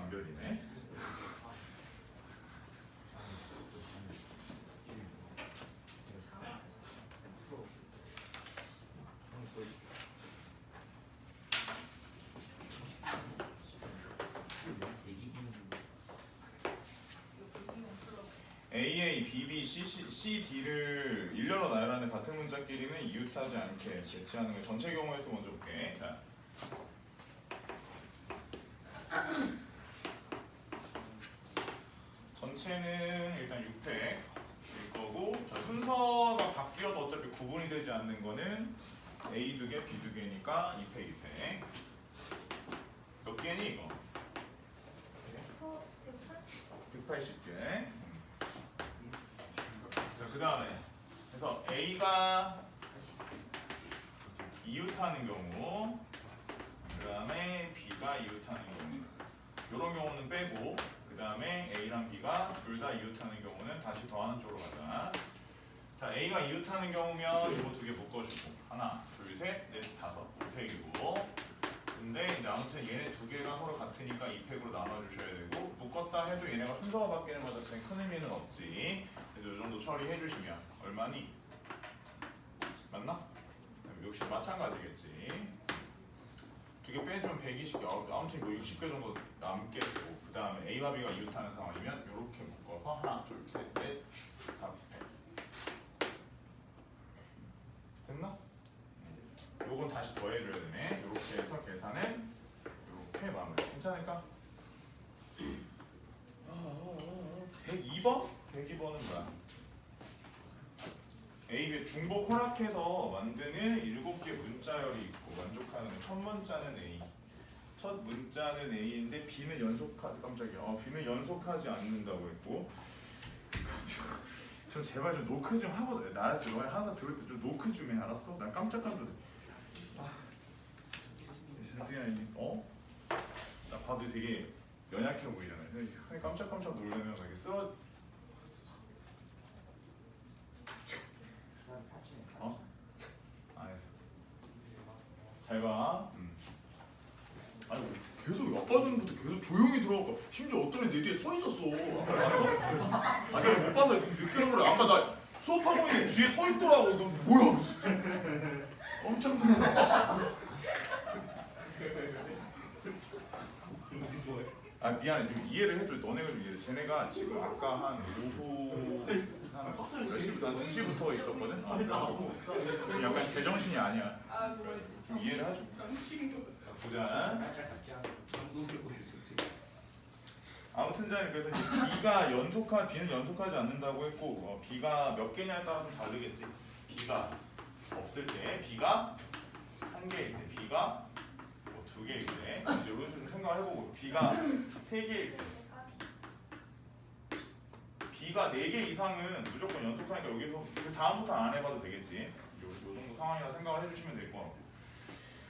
완별이네. AA, BB, CD를 일렬로 나열하는 같은 문자끼리는 이웃하지 않게 배치하는 거. 전체 경우의 수 먼저 볼게. 자, 전체는 일단 6팩일 거고, 자, 순서가 바뀌어도 어차피 구분이 되지 않는 거는 A 2개, B 2개니까 2팩, 2팩. 몇 개니 이거? 180개. 자, 그 다음에 그래서 A가 이웃하는 경우, 그 다음에 B가 이웃하는 경우, 이런 경우는 빼고, 그 다음에 A랑 B가 둘 다 이웃하는 경우는 다시 더하는 쪽으로 가자. 자, A가 이웃하는 경우면 이거 두 개 묶어주고, 하나, 둘, 셋, 넷, 다섯, 5팩이고. 근데 이제 아무튼 얘네 두 개가 서로 같으니까 2팩으로 나눠주셔야 되고, 묶었다 해도 얘네가 순서가 바뀌는 것 자체는 큰 의미는 없지. 그래서 이 정도 처리해 주시면 얼마니? 맞나? 역시 마찬가지겠지. 두 개 빼주면 120개, 아무튼 뭐 60개 정도 남겠고, 그 다음에 A와 B가 이웃하는 상황이면 이렇게 묶어서 하나, 둘, 셋, 넷, 4팩. 됐나? 요건 다시 더해줘야 되네. 이렇게 해서 계산은 이렇게 마무리. 괜찮을까? 102번? 102번은 뭐야? A의 중복 허락해서 만드는 7개 문자열이 있고 만족하는 첫 문자는 A. 첫 문자는 A인데 B는 B는 연속하지 않는다고 했고. 저 제발 좀 노크 좀 하고, 나 지금 항상 들을 때 좀 노크 좀 해, 알았어? 나 깜짝 놀랐어. 나 봐도 되게 연약해 보이잖아요. 근데 깜짝깜짝 놀라면 되게 쓰러. 잘 봐. 아니 계속 아까 전부터 계속 조용히 들어가고, 심지어 어떤 애 내 뒤에 서 있었어. 아까 봤어? 아니 못 봐서 늦게 오래. 아까 나 수업하고 있는데 뒤에 서 있더라고. 너 뭐야? 깜짝 놀랐어. 아 미안해, 좀 이해를 해줘. 너네가 좀 이해해. 쟤네가 지금 아까 한 오후 몇 시부터, 한 2시부터 있었거든? 지금 약간 제정신이 아니야. 좀 이해를 해줘. 보자. 아무튼 자, 그래서 이제 B는 연속하지 않는다고 했고, B가 몇 개냐에 따라 좀 다르겠지. B가 없을 때, B가 한 개일 때, B가 뭐 2개일 때, 이제 이런 식으로 생각을 해보고, B가 3개일 때, B가 4개 이상은 무조건 연속하니까 여기서 그 다음부터는 안 해봐도 되겠지. 요 정도 상황이라 생각을 해주시면 될 것 같고,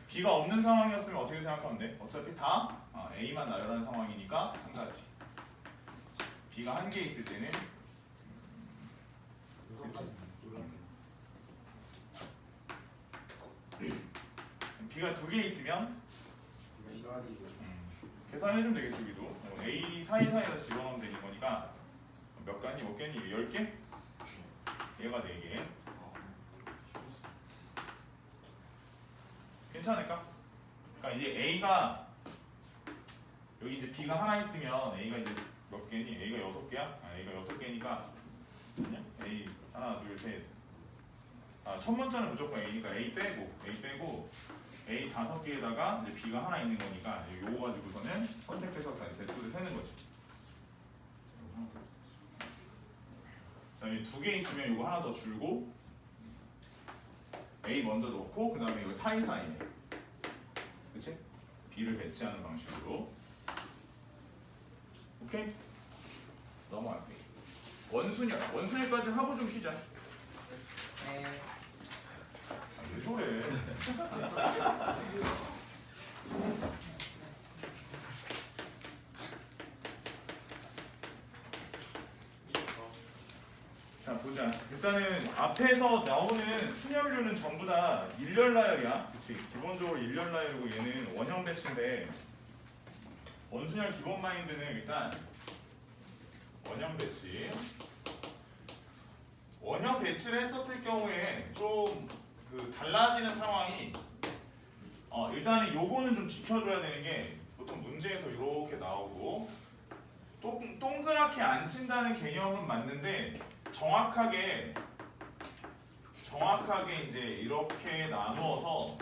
B가 없는 상황이었으면 어떻게 생각하면 돼? 어차피 다 A만 나열하는 상황이니까 한 가지. B가 한 개 있을 때는 그치? B가 2개 있으면 계산해주면 되겠지. 여기도 A 사이사이에다 집어넣으면 되는 거니까 몇 가니? 몇 개니? 10개? 얘가 4개. 괜찮을까? 그러니까 이제 A가 여기 이제 B가 하나 있으면 A가 이제 몇 개니? A가 6개야? A가 6개니까 아니야? A 하나 둘 셋. 첫 문자는 무조건 A니까 A 빼고 A 5개에다가 이제 B가 하나 있는 거니까 요거 가지고서는 선택해서 개수를 세는 거지. 그다음에 2개 있으면 요거 하나 더 줄고 A 먼저 넣고 그 다음에 이거 사이사이에, 그치? B를 배치하는 방식으로. 오케이? 넘어갈게. 원순위까지 하고 좀 쉬자. 왜 저래? 자 보자. 일단은 앞에서 나오는 순열류는 전부 다 일렬 나열이야. 그치? 기본적으로 일렬 나열이고 얘는 원형 배치인데 원순열 기본 마인드는 일단 원형 배치. 원형 배치를 했었을 경우에 좀 그 달라지는 상황이 일단은 요거는 좀 지켜줘야 되는 게 보통 문제에서 이렇게 나오고 동그랗게 안 친다는 개념은 맞는데 정확하게 이제 이렇게 나누어서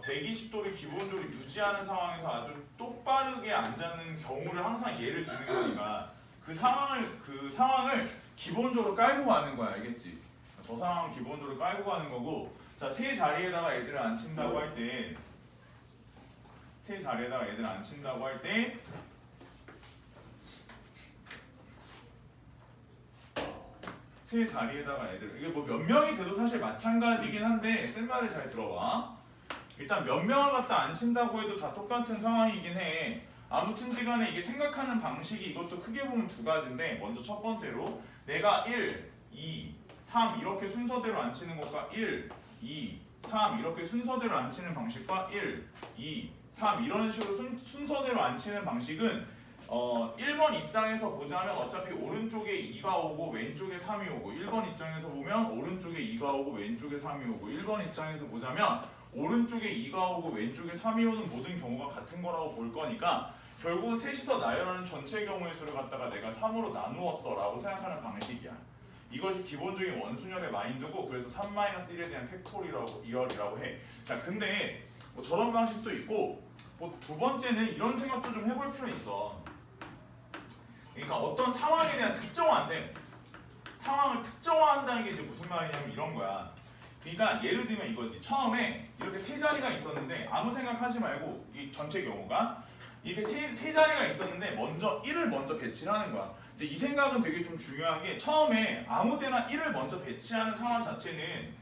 120도를 기본적으로 유지하는 상황에서 아주 똑바르게 앉는 경우를 항상 예를 드는 거니까 그 상황을 기본적으로 깔고 가는 거야, 알겠지? 저 상황을 기본적으로 깔고 가는 거고, 자, 세 자리에다가 애들을 앉힌다고 할 때, 세 자리에다가 애들 앉힌다고 할 때, 세 자리에다가 애들, 이게 뭐 몇 명이 돼도 사실 마찬가지긴 한데 쓴 말을 잘 들어봐. 일단 몇 명을 갖다 앉힌다고 해도 다 똑같은 상황이긴 해. 아무튼지간에 이게 생각하는 방식이 이것도 크게 보면 두 가지인데, 먼저 첫 번째로 내가 1, 2, 3 이렇게 순서대로 앉히는 것과 1, 2, 3 이렇게 순서대로 앉히는 방식과 1, 2, 3 이런 식으로 순서대로 앉히는 방식은 1번 입장에서 보자면 어차피 오른쪽에 2가 오고 왼쪽에 3이 오고, 1번 입장에서 보면 오른쪽에 2가 오고 왼쪽에 3이 오고, 1번 입장에서 보자면 오른쪽에 2가 오고 왼쪽에 3이 오는 모든 경우가 같은 거라고 볼 거니까 결국 셋이서 나열하는 전체 경우의 수를 갖다가 내가 3으로 나누었어 라고 생각하는 방식이야. 이것이 기본적인 원순열의 마인드고, 그래서 3-1에 대한 팩토리얼이라고 해. 자, 근데 뭐 저런 방식도 있고, 뭐 두 번째는 이런 생각도 좀 해볼 필요 있어. 그러니까 어떤 상황에 대한 특정화인데, 상황을 특정화한다는 게 이제 무슨 말이냐면 이런 거야. 그러니까 예를 들면 이거지. 처음에 이렇게 세 자리가 있었는데 아무 생각하지 말고, 이 전체 경우가 이렇게 세 자리가 있었는데 먼저 1을 먼저 배치를 하는 거야. 이제 이 생각은 되게 좀 중요한 게, 처음에 아무데나 1을 먼저 배치하는 상황 자체는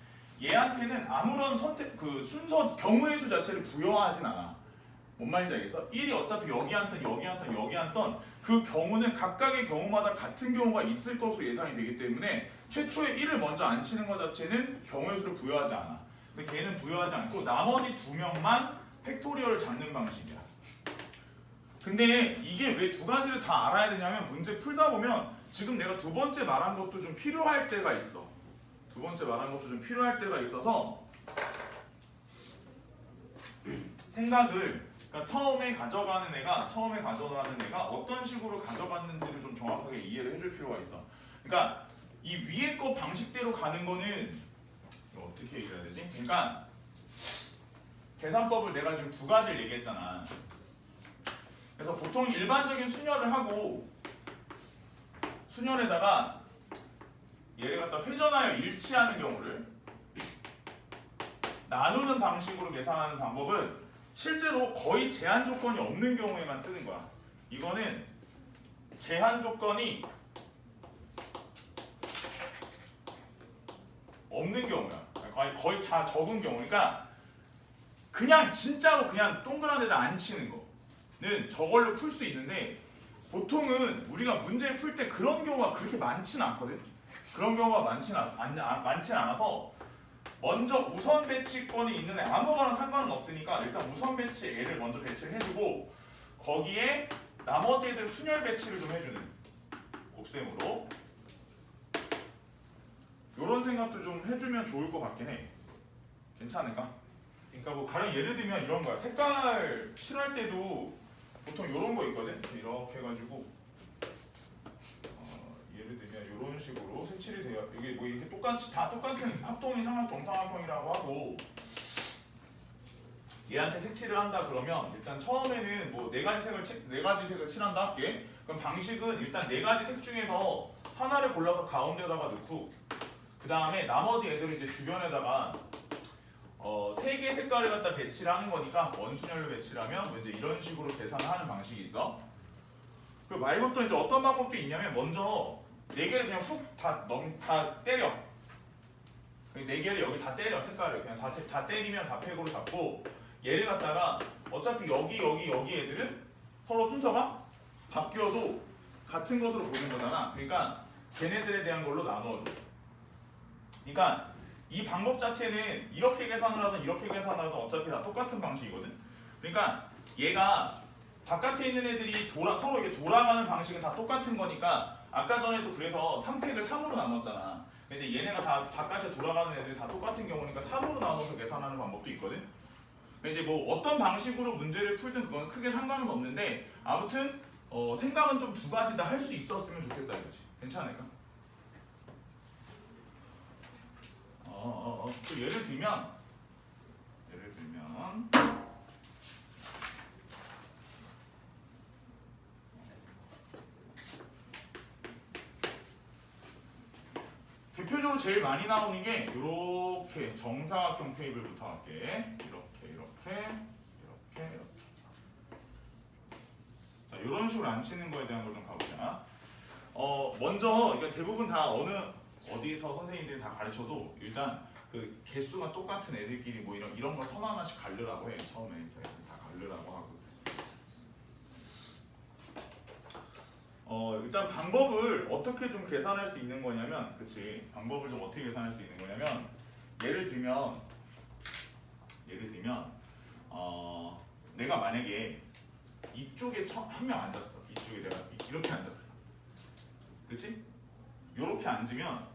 얘한테는 아무런 순서 경우의 수 자체를 부여하진 않아. 뭔 말인지 알겠어? 1이 어차피 여기 앉던 여기 앉던 여기 앉던 그 경우는 각각의 경우마다 같은 경우가 있을 것으로 예상이 되기 때문에 최초에 1을 먼저 앉히는 것 자체는 경우의 수를 부여하지 않아. 그래서 걔는 부여하지 않고 나머지 두 명만 팩토리얼을 잡는 방식이야. 근데 이게 왜 두 가지를 다 알아야 되냐면, 문제 풀다 보면 지금 내가 두 번째 말한 것도 좀 필요할 때가 있어. 두 번째 말한 것도 좀 필요할 때가 있어서 생각을, 그러니까 처음에 가져가는 애가 어떤 식으로 가져갔는지를 좀 정확하게 이해를 해줄 필요가 있어. 그러니까 이 위에 거 방식대로 가는 거는 어떻게 얘기해야 되지? 그러니까 계산법을 내가 지금 두 가지를 얘기했잖아. 그래서 보통 일반적인 순열을 하고 순열에다가 얘를 갖다 회전하여 일치하는 경우를 나누는 방식으로 계산하는 방법은 실제로 거의 제한 조건이 없는 경우에만 쓰는 거야. 이거는 제한 조건이 없는 경우야. 거의 적은 경우. 그러니까 그냥 진짜로 그냥 동그란 데다 안 치는 거는 저걸로 풀 수 있는데, 보통은 우리가 문제를 풀 때 그런 경우가 그렇게 많지는 않거든. 그런 경우가 많지는 않아서 먼저 우선 배치권이 있는 애, 아무거나 상관은 없으니까 일단 우선 배치 애를 먼저 배치를 해주고, 거기에 나머지 애들 순열 배치를 좀 해주는 곱셈으로 이런 생각도 좀 해주면 좋을 것 같긴 해. 괜찮을까? 그러니까 뭐 가령 예를 들면 이런 거야. 색깔 칠할 때도 보통 이런 거 있거든. 이렇게 해가지고 예를 들면 이런 식으로 색칠이 돼요. 이게 뭐 이렇게 똑같이 다 똑같은 합동이 정삼각형이라고 하고, 얘한테 색칠을 한다 그러면 일단 처음에는 뭐 네 가지 색을 칠한다 할게. 그럼 방식은 일단 네 가지 색 중에서 하나를 골라서 가운데다가 넣고, 그 다음에 나머지 애들을 이제 주변에다가 세 개 색깔을 갖다 배치를 하는 거니까 원순열로 배치를 하면 이제 이런 식으로 계산을 하는 방식이 있어. 그 말고 또 이제 어떤 방법도 있냐면, 먼저 네 개를 그냥 훅 다 때려. 네 개를 여기 다 때려. 색깔을 그냥 다 때리면 4팩으로 잡고, 얘를 갖다가 어차피 여기 애들은 서로 순서가 바뀌어도 같은 것으로 보는 거잖아. 그러니까 걔네들에 대한 걸로 나누어줘. 그러니까 이 방법 자체는 이렇게 계산을 하든 이렇게 계산을 하든 어차피 다 똑같은 방식이거든. 그러니까 얘가 바깥에 있는 애들이 서로 이렇게 돌아가는 방식은 다 똑같은 거니까 아까 전에도 그래서 3팩을 3으로 나눴잖아. 이제 얘네가 다 바깥에 돌아가는 애들이 다 똑같은 경우니까 3으로 나눠서 계산하는 방법도 있거든. 이제 뭐 어떤 방식으로 문제를 풀든 그건 크게 상관은 없는데 아무튼 생각은 좀 두 가지 다 할 수 있었으면 좋겠다 이거지. 괜찮을까? 또 예를 들면 대표적으로 제일 많이 나오는 게 이렇게 정사각형 테이블부터 할게. 이렇게. 자, 이런 식으로 안 치는 거에 대한 걸 좀 가보자. 먼저 이게 대부분 다 어디서 선생님들이 다 가르쳐도 일단 그 개수가 똑같은 애들끼리 뭐 이런 거 선 하나씩 가르라고 해. 처음에 이제 다 가르라고 하고. 일단 방법을 어떻게 좀 계산할 수 있는 거냐면, 그치? 방법을 좀 어떻게 계산할 수 있는 거냐면, 예를 들면, 내가 만약에 이쪽에 한 명 앉았어. 이쪽에 내가 이렇게 앉았어. 그치? 요렇게 앉으면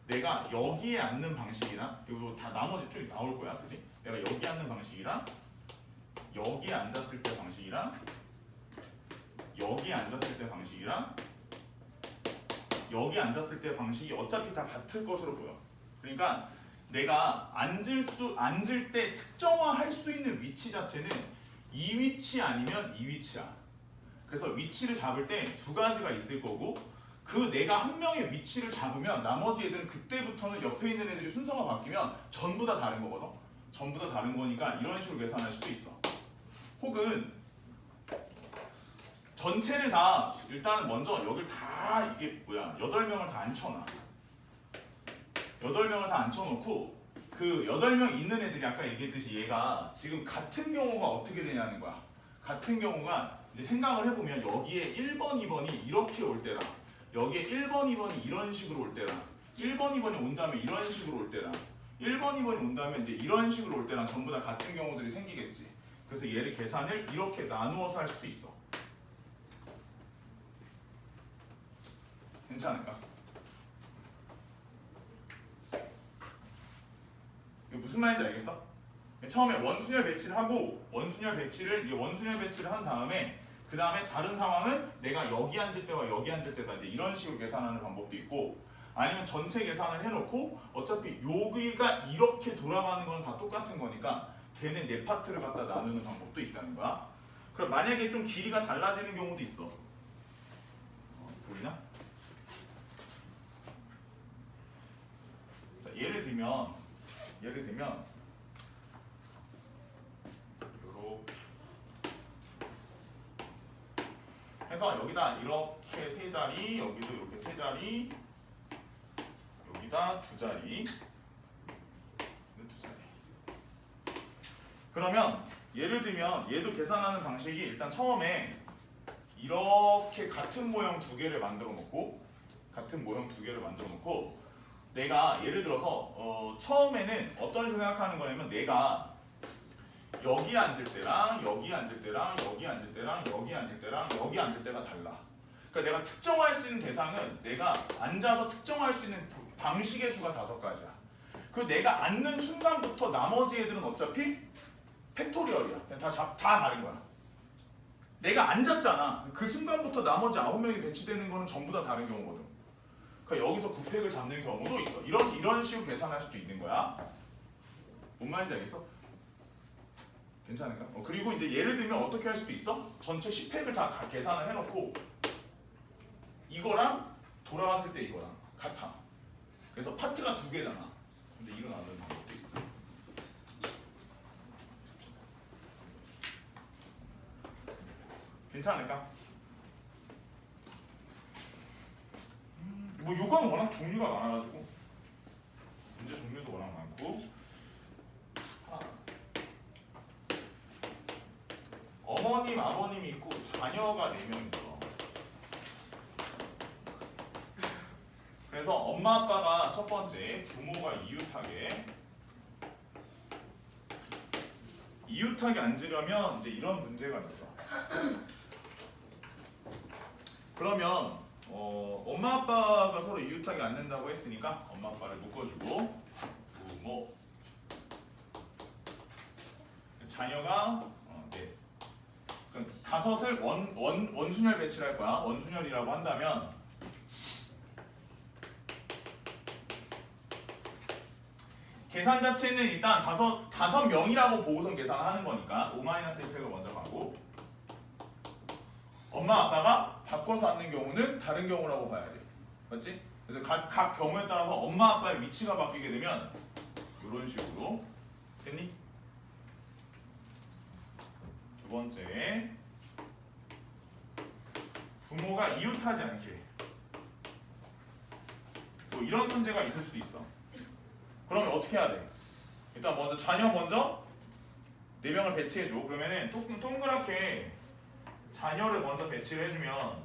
내가 여기에 앉는 방식이랑 이거 다 나머지 쭉 나올 거야. 그치? 내가 여기 앉는 방식이랑 여기에 앉았을 때 방식이랑 여기 앉았을 때 방식이랑 여기 앉았을 때 방식이 어차피 다 같을 것으로 보여. 그러니까 내가 앉을 때 특정화할 수 있는 위치 자체는 이 위치 아니면 이 위치야. 그래서 위치를 잡을 때 두 가지가 있을 거고 그 내가 한 명의 위치를 잡으면 나머지 애들은 그때부터는 옆에 있는 애들이 순서가 바뀌면 전부 다 다른 거거든. 전부 다 다른 거니까 이런 식으로 계산할 수도 있어. 혹은 전체를 다 일단 먼저 여길 다 이게 8명을 다 앉혀놔. 8명을 다 앉혀놓고 그 8명 있는 애들이 아까 얘기했듯이 얘가 지금 같은 경우가 어떻게 되냐는 거야. 같은 경우가 이제 생각을 해보면 여기에 1번, 2번이 이렇게 올 때랑 여기에 1번, 2번이 이런 식으로 올 때랑 1번, 2번이 온 다음에 이런 식으로 올 때랑 1번, 2번이 온 다음에 이제 이런 식으로 올 때랑 전부 다 같은 경우들이 생기겠지. 그래서 얘를 계산을 이렇게 나누어서 할 수도 있어. 괜찮을까? 이거 무슨 말인지 알겠어? 처음에 원순열 배치를 하고 원순열 배치를 한 다음에 그 다음에 다른 상황은 내가 여기 앉을 때와 여기 앉을 때다 이제 이런 식으로 계산하는 방법도 있고 아니면 전체 계산을 해놓고 어차피 여기가 이렇게 돌아가는 건 다 똑같은 거니까 걔네 네 파트를 갖다 나누는 방법도 있다는 거야. 그럼 만약에 좀 길이가 달라지는 경우도 있어. 보이나? 자, 예를 들면 이렇게 해서 여기다 이렇게 세 자리, 여기도 이렇게 세 자리, 여기다 두 자리, 그러면 예를 들면 얘도 계산하는 방식이 일단 처음에 이렇게 같은 모형 두 개를 만들어 놓고 내가 예를 들어서 처음에는 어떤 식으로 생각하는 거냐면 내가 여기 앉을 때랑 여기 앉을 때랑 여기 앉을 때랑 여기 앉을 때랑 여기 앉을 때가 달라. 그러니까 내가 특정할 수 있는 대상은 내가 앉아서 특정할 수 있는 방식의 수가 5가지야. 그리고 내가 앉는 순간부터 나머지 애들은 어차피 팩토리얼이야. 그냥 다 다른 거야. 내가 앉았잖아. 그 순간부터 나머지 9명이 배치되는 거는 전부 다 다른 경우거든. 그러니까 여기서 9팩을 잡는 경우도 있어. 이런 식으로 계산할 수도 있는 거야. 뭔 말인지 알겠어? 괜찮을까? 그리고 이제 예를 들면 어떻게 할 수도 있어? 전체 10팩을 다 계산을 해놓고 이거랑 돌아갔을 때 이거랑 같아. 그래서 파트가 2개잖아. 근데 이거 나누는 방법도 있어. 괜찮을까? 뭐 요거는 워낙 종류가 많아가지고 문제 종류도 워낙 많고 어머님, 아버님이 있고 자녀가 4명 있어. 그래서 엄마, 아빠가 첫 번째 부모가 이웃하게 이웃하게 앉으려면 이제 이런 문제가 있어. 그러면 엄마 아빠가 서로 이웃하게 앉는다고 했으니까 엄마 아빠를 묶어주고 부모 자녀가 네. 그럼 다섯을 원순열 배치를 할 거야. 원순열이라고 한다면 계산 자체는 일단 다섯 명이라고 보고선 계산하는 거니까 5-1팩을 먼저 가고 엄마 아빠가 바꿔서 앉는 경우는 다른 경우라고 봐야 돼. 맞지? 그래서 각 경우에 따라서 엄마 아빠의 위치가 바뀌게 되면 이런 식으로 됐니? 두 번째 부모가 이웃하지 않게 뭐 이런 문제가 있을 수도 있어. 그러면 어떻게 해야 돼? 일단 먼저 자녀 먼저 4명을 배치해줘. 그러면은 동그랗게 자녀를 먼저 배치를 해주면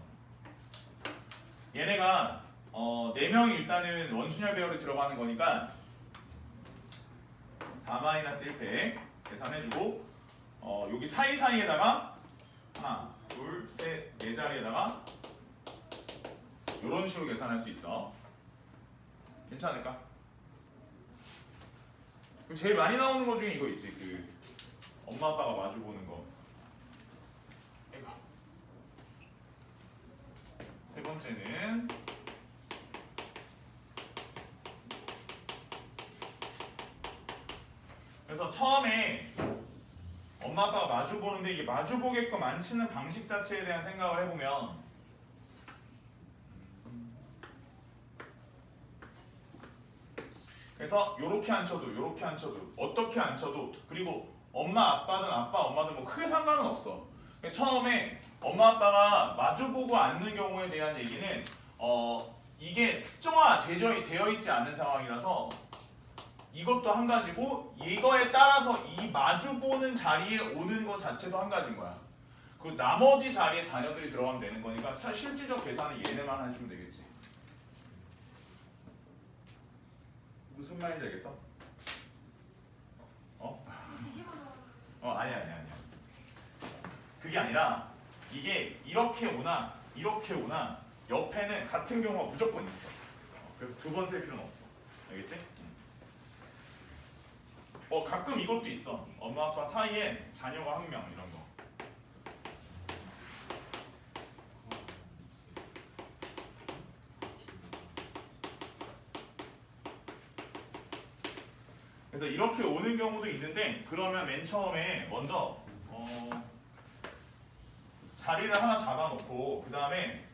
얘네가 4명이 일단은 원순열 배열에 들어가는 거니까 4-1팩 계산해주고 여기 사이사이에다가 하나, 둘, 셋, 4자리에다가 이런 식으로 계산할 수 있어. 괜찮을까? 그럼 제일 많이 나오는 거 중에 이거 있지. 그 엄마 아빠가 마주 보는 거. 이거. 세 번째는 그래서 처음에 엄마 아빠가 마주 보는데 이게 마주 보게끔 앉히는 방식 자체에 대한 생각을 해보면 그래서 요렇게 앉혀도 어떻게 앉혀도 그리고 엄마 아빠든 아빠 엄마든 뭐 크게 상관은 없어. 처음에 엄마 아빠가 마주보고 앉는 경우에 대한 얘기는 이게 특정화되어 있지 않은 상황이라서 이것도 한 가지고 이거에 따라서 이 마주보는 자리에 오는 것 자체도 한 가지인 거야. 그 나머지 자리에 자녀들이 들어가면 되는 거니까 실질적 계산은 얘네만 해주면 되겠지. 무슨 말인지 알겠어? 아니야. 그게 아니라 이게 이렇게 오나 옆에는 같은 경우가 무조건 있어. 그래서 두 번 셀 필요는 없어. 알겠지? 가끔 이것도 있어. 엄마 아빠 사이에 자녀가 한 명 이런 거. 그래서 이렇게 오는 경우도 있는데 그러면 맨 처음에 먼저 자리를 하나 잡아놓고 그 다음에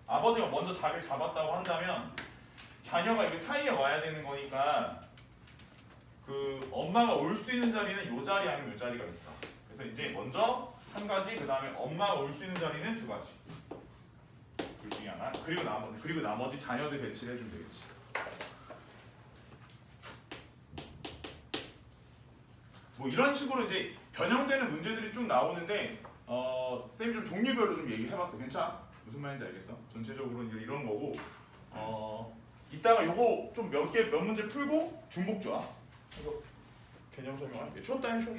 아버지가 먼저 자리를 잡았다고 한다면 자녀가 여기 사이에 와야 되는 거니까 그 엄마가 올 수 있는 자리는 이 자리 아니면 이 자리가 있어. 그래서 이제 먼저 한 가지 그 다음에 엄마가 올 수 있는 자리는 두 가지. 둘 중에 하나. 그리고 나머지 자녀들 배치를 해주면 되겠지. 뭐 이런 식으로 이제 변형되는 문제들이 쭉 나오는데 쌤이 좀 종류별로 좀 얘기해봤어. 괜찮아? 무슨 말인지 알겠어? 전체적으로 이제 이런 거고 이따가 요거 좀 몇 문제 풀고 중복 좋아. 이거 개념 설명할게. 쉬었다 해. 쉬어.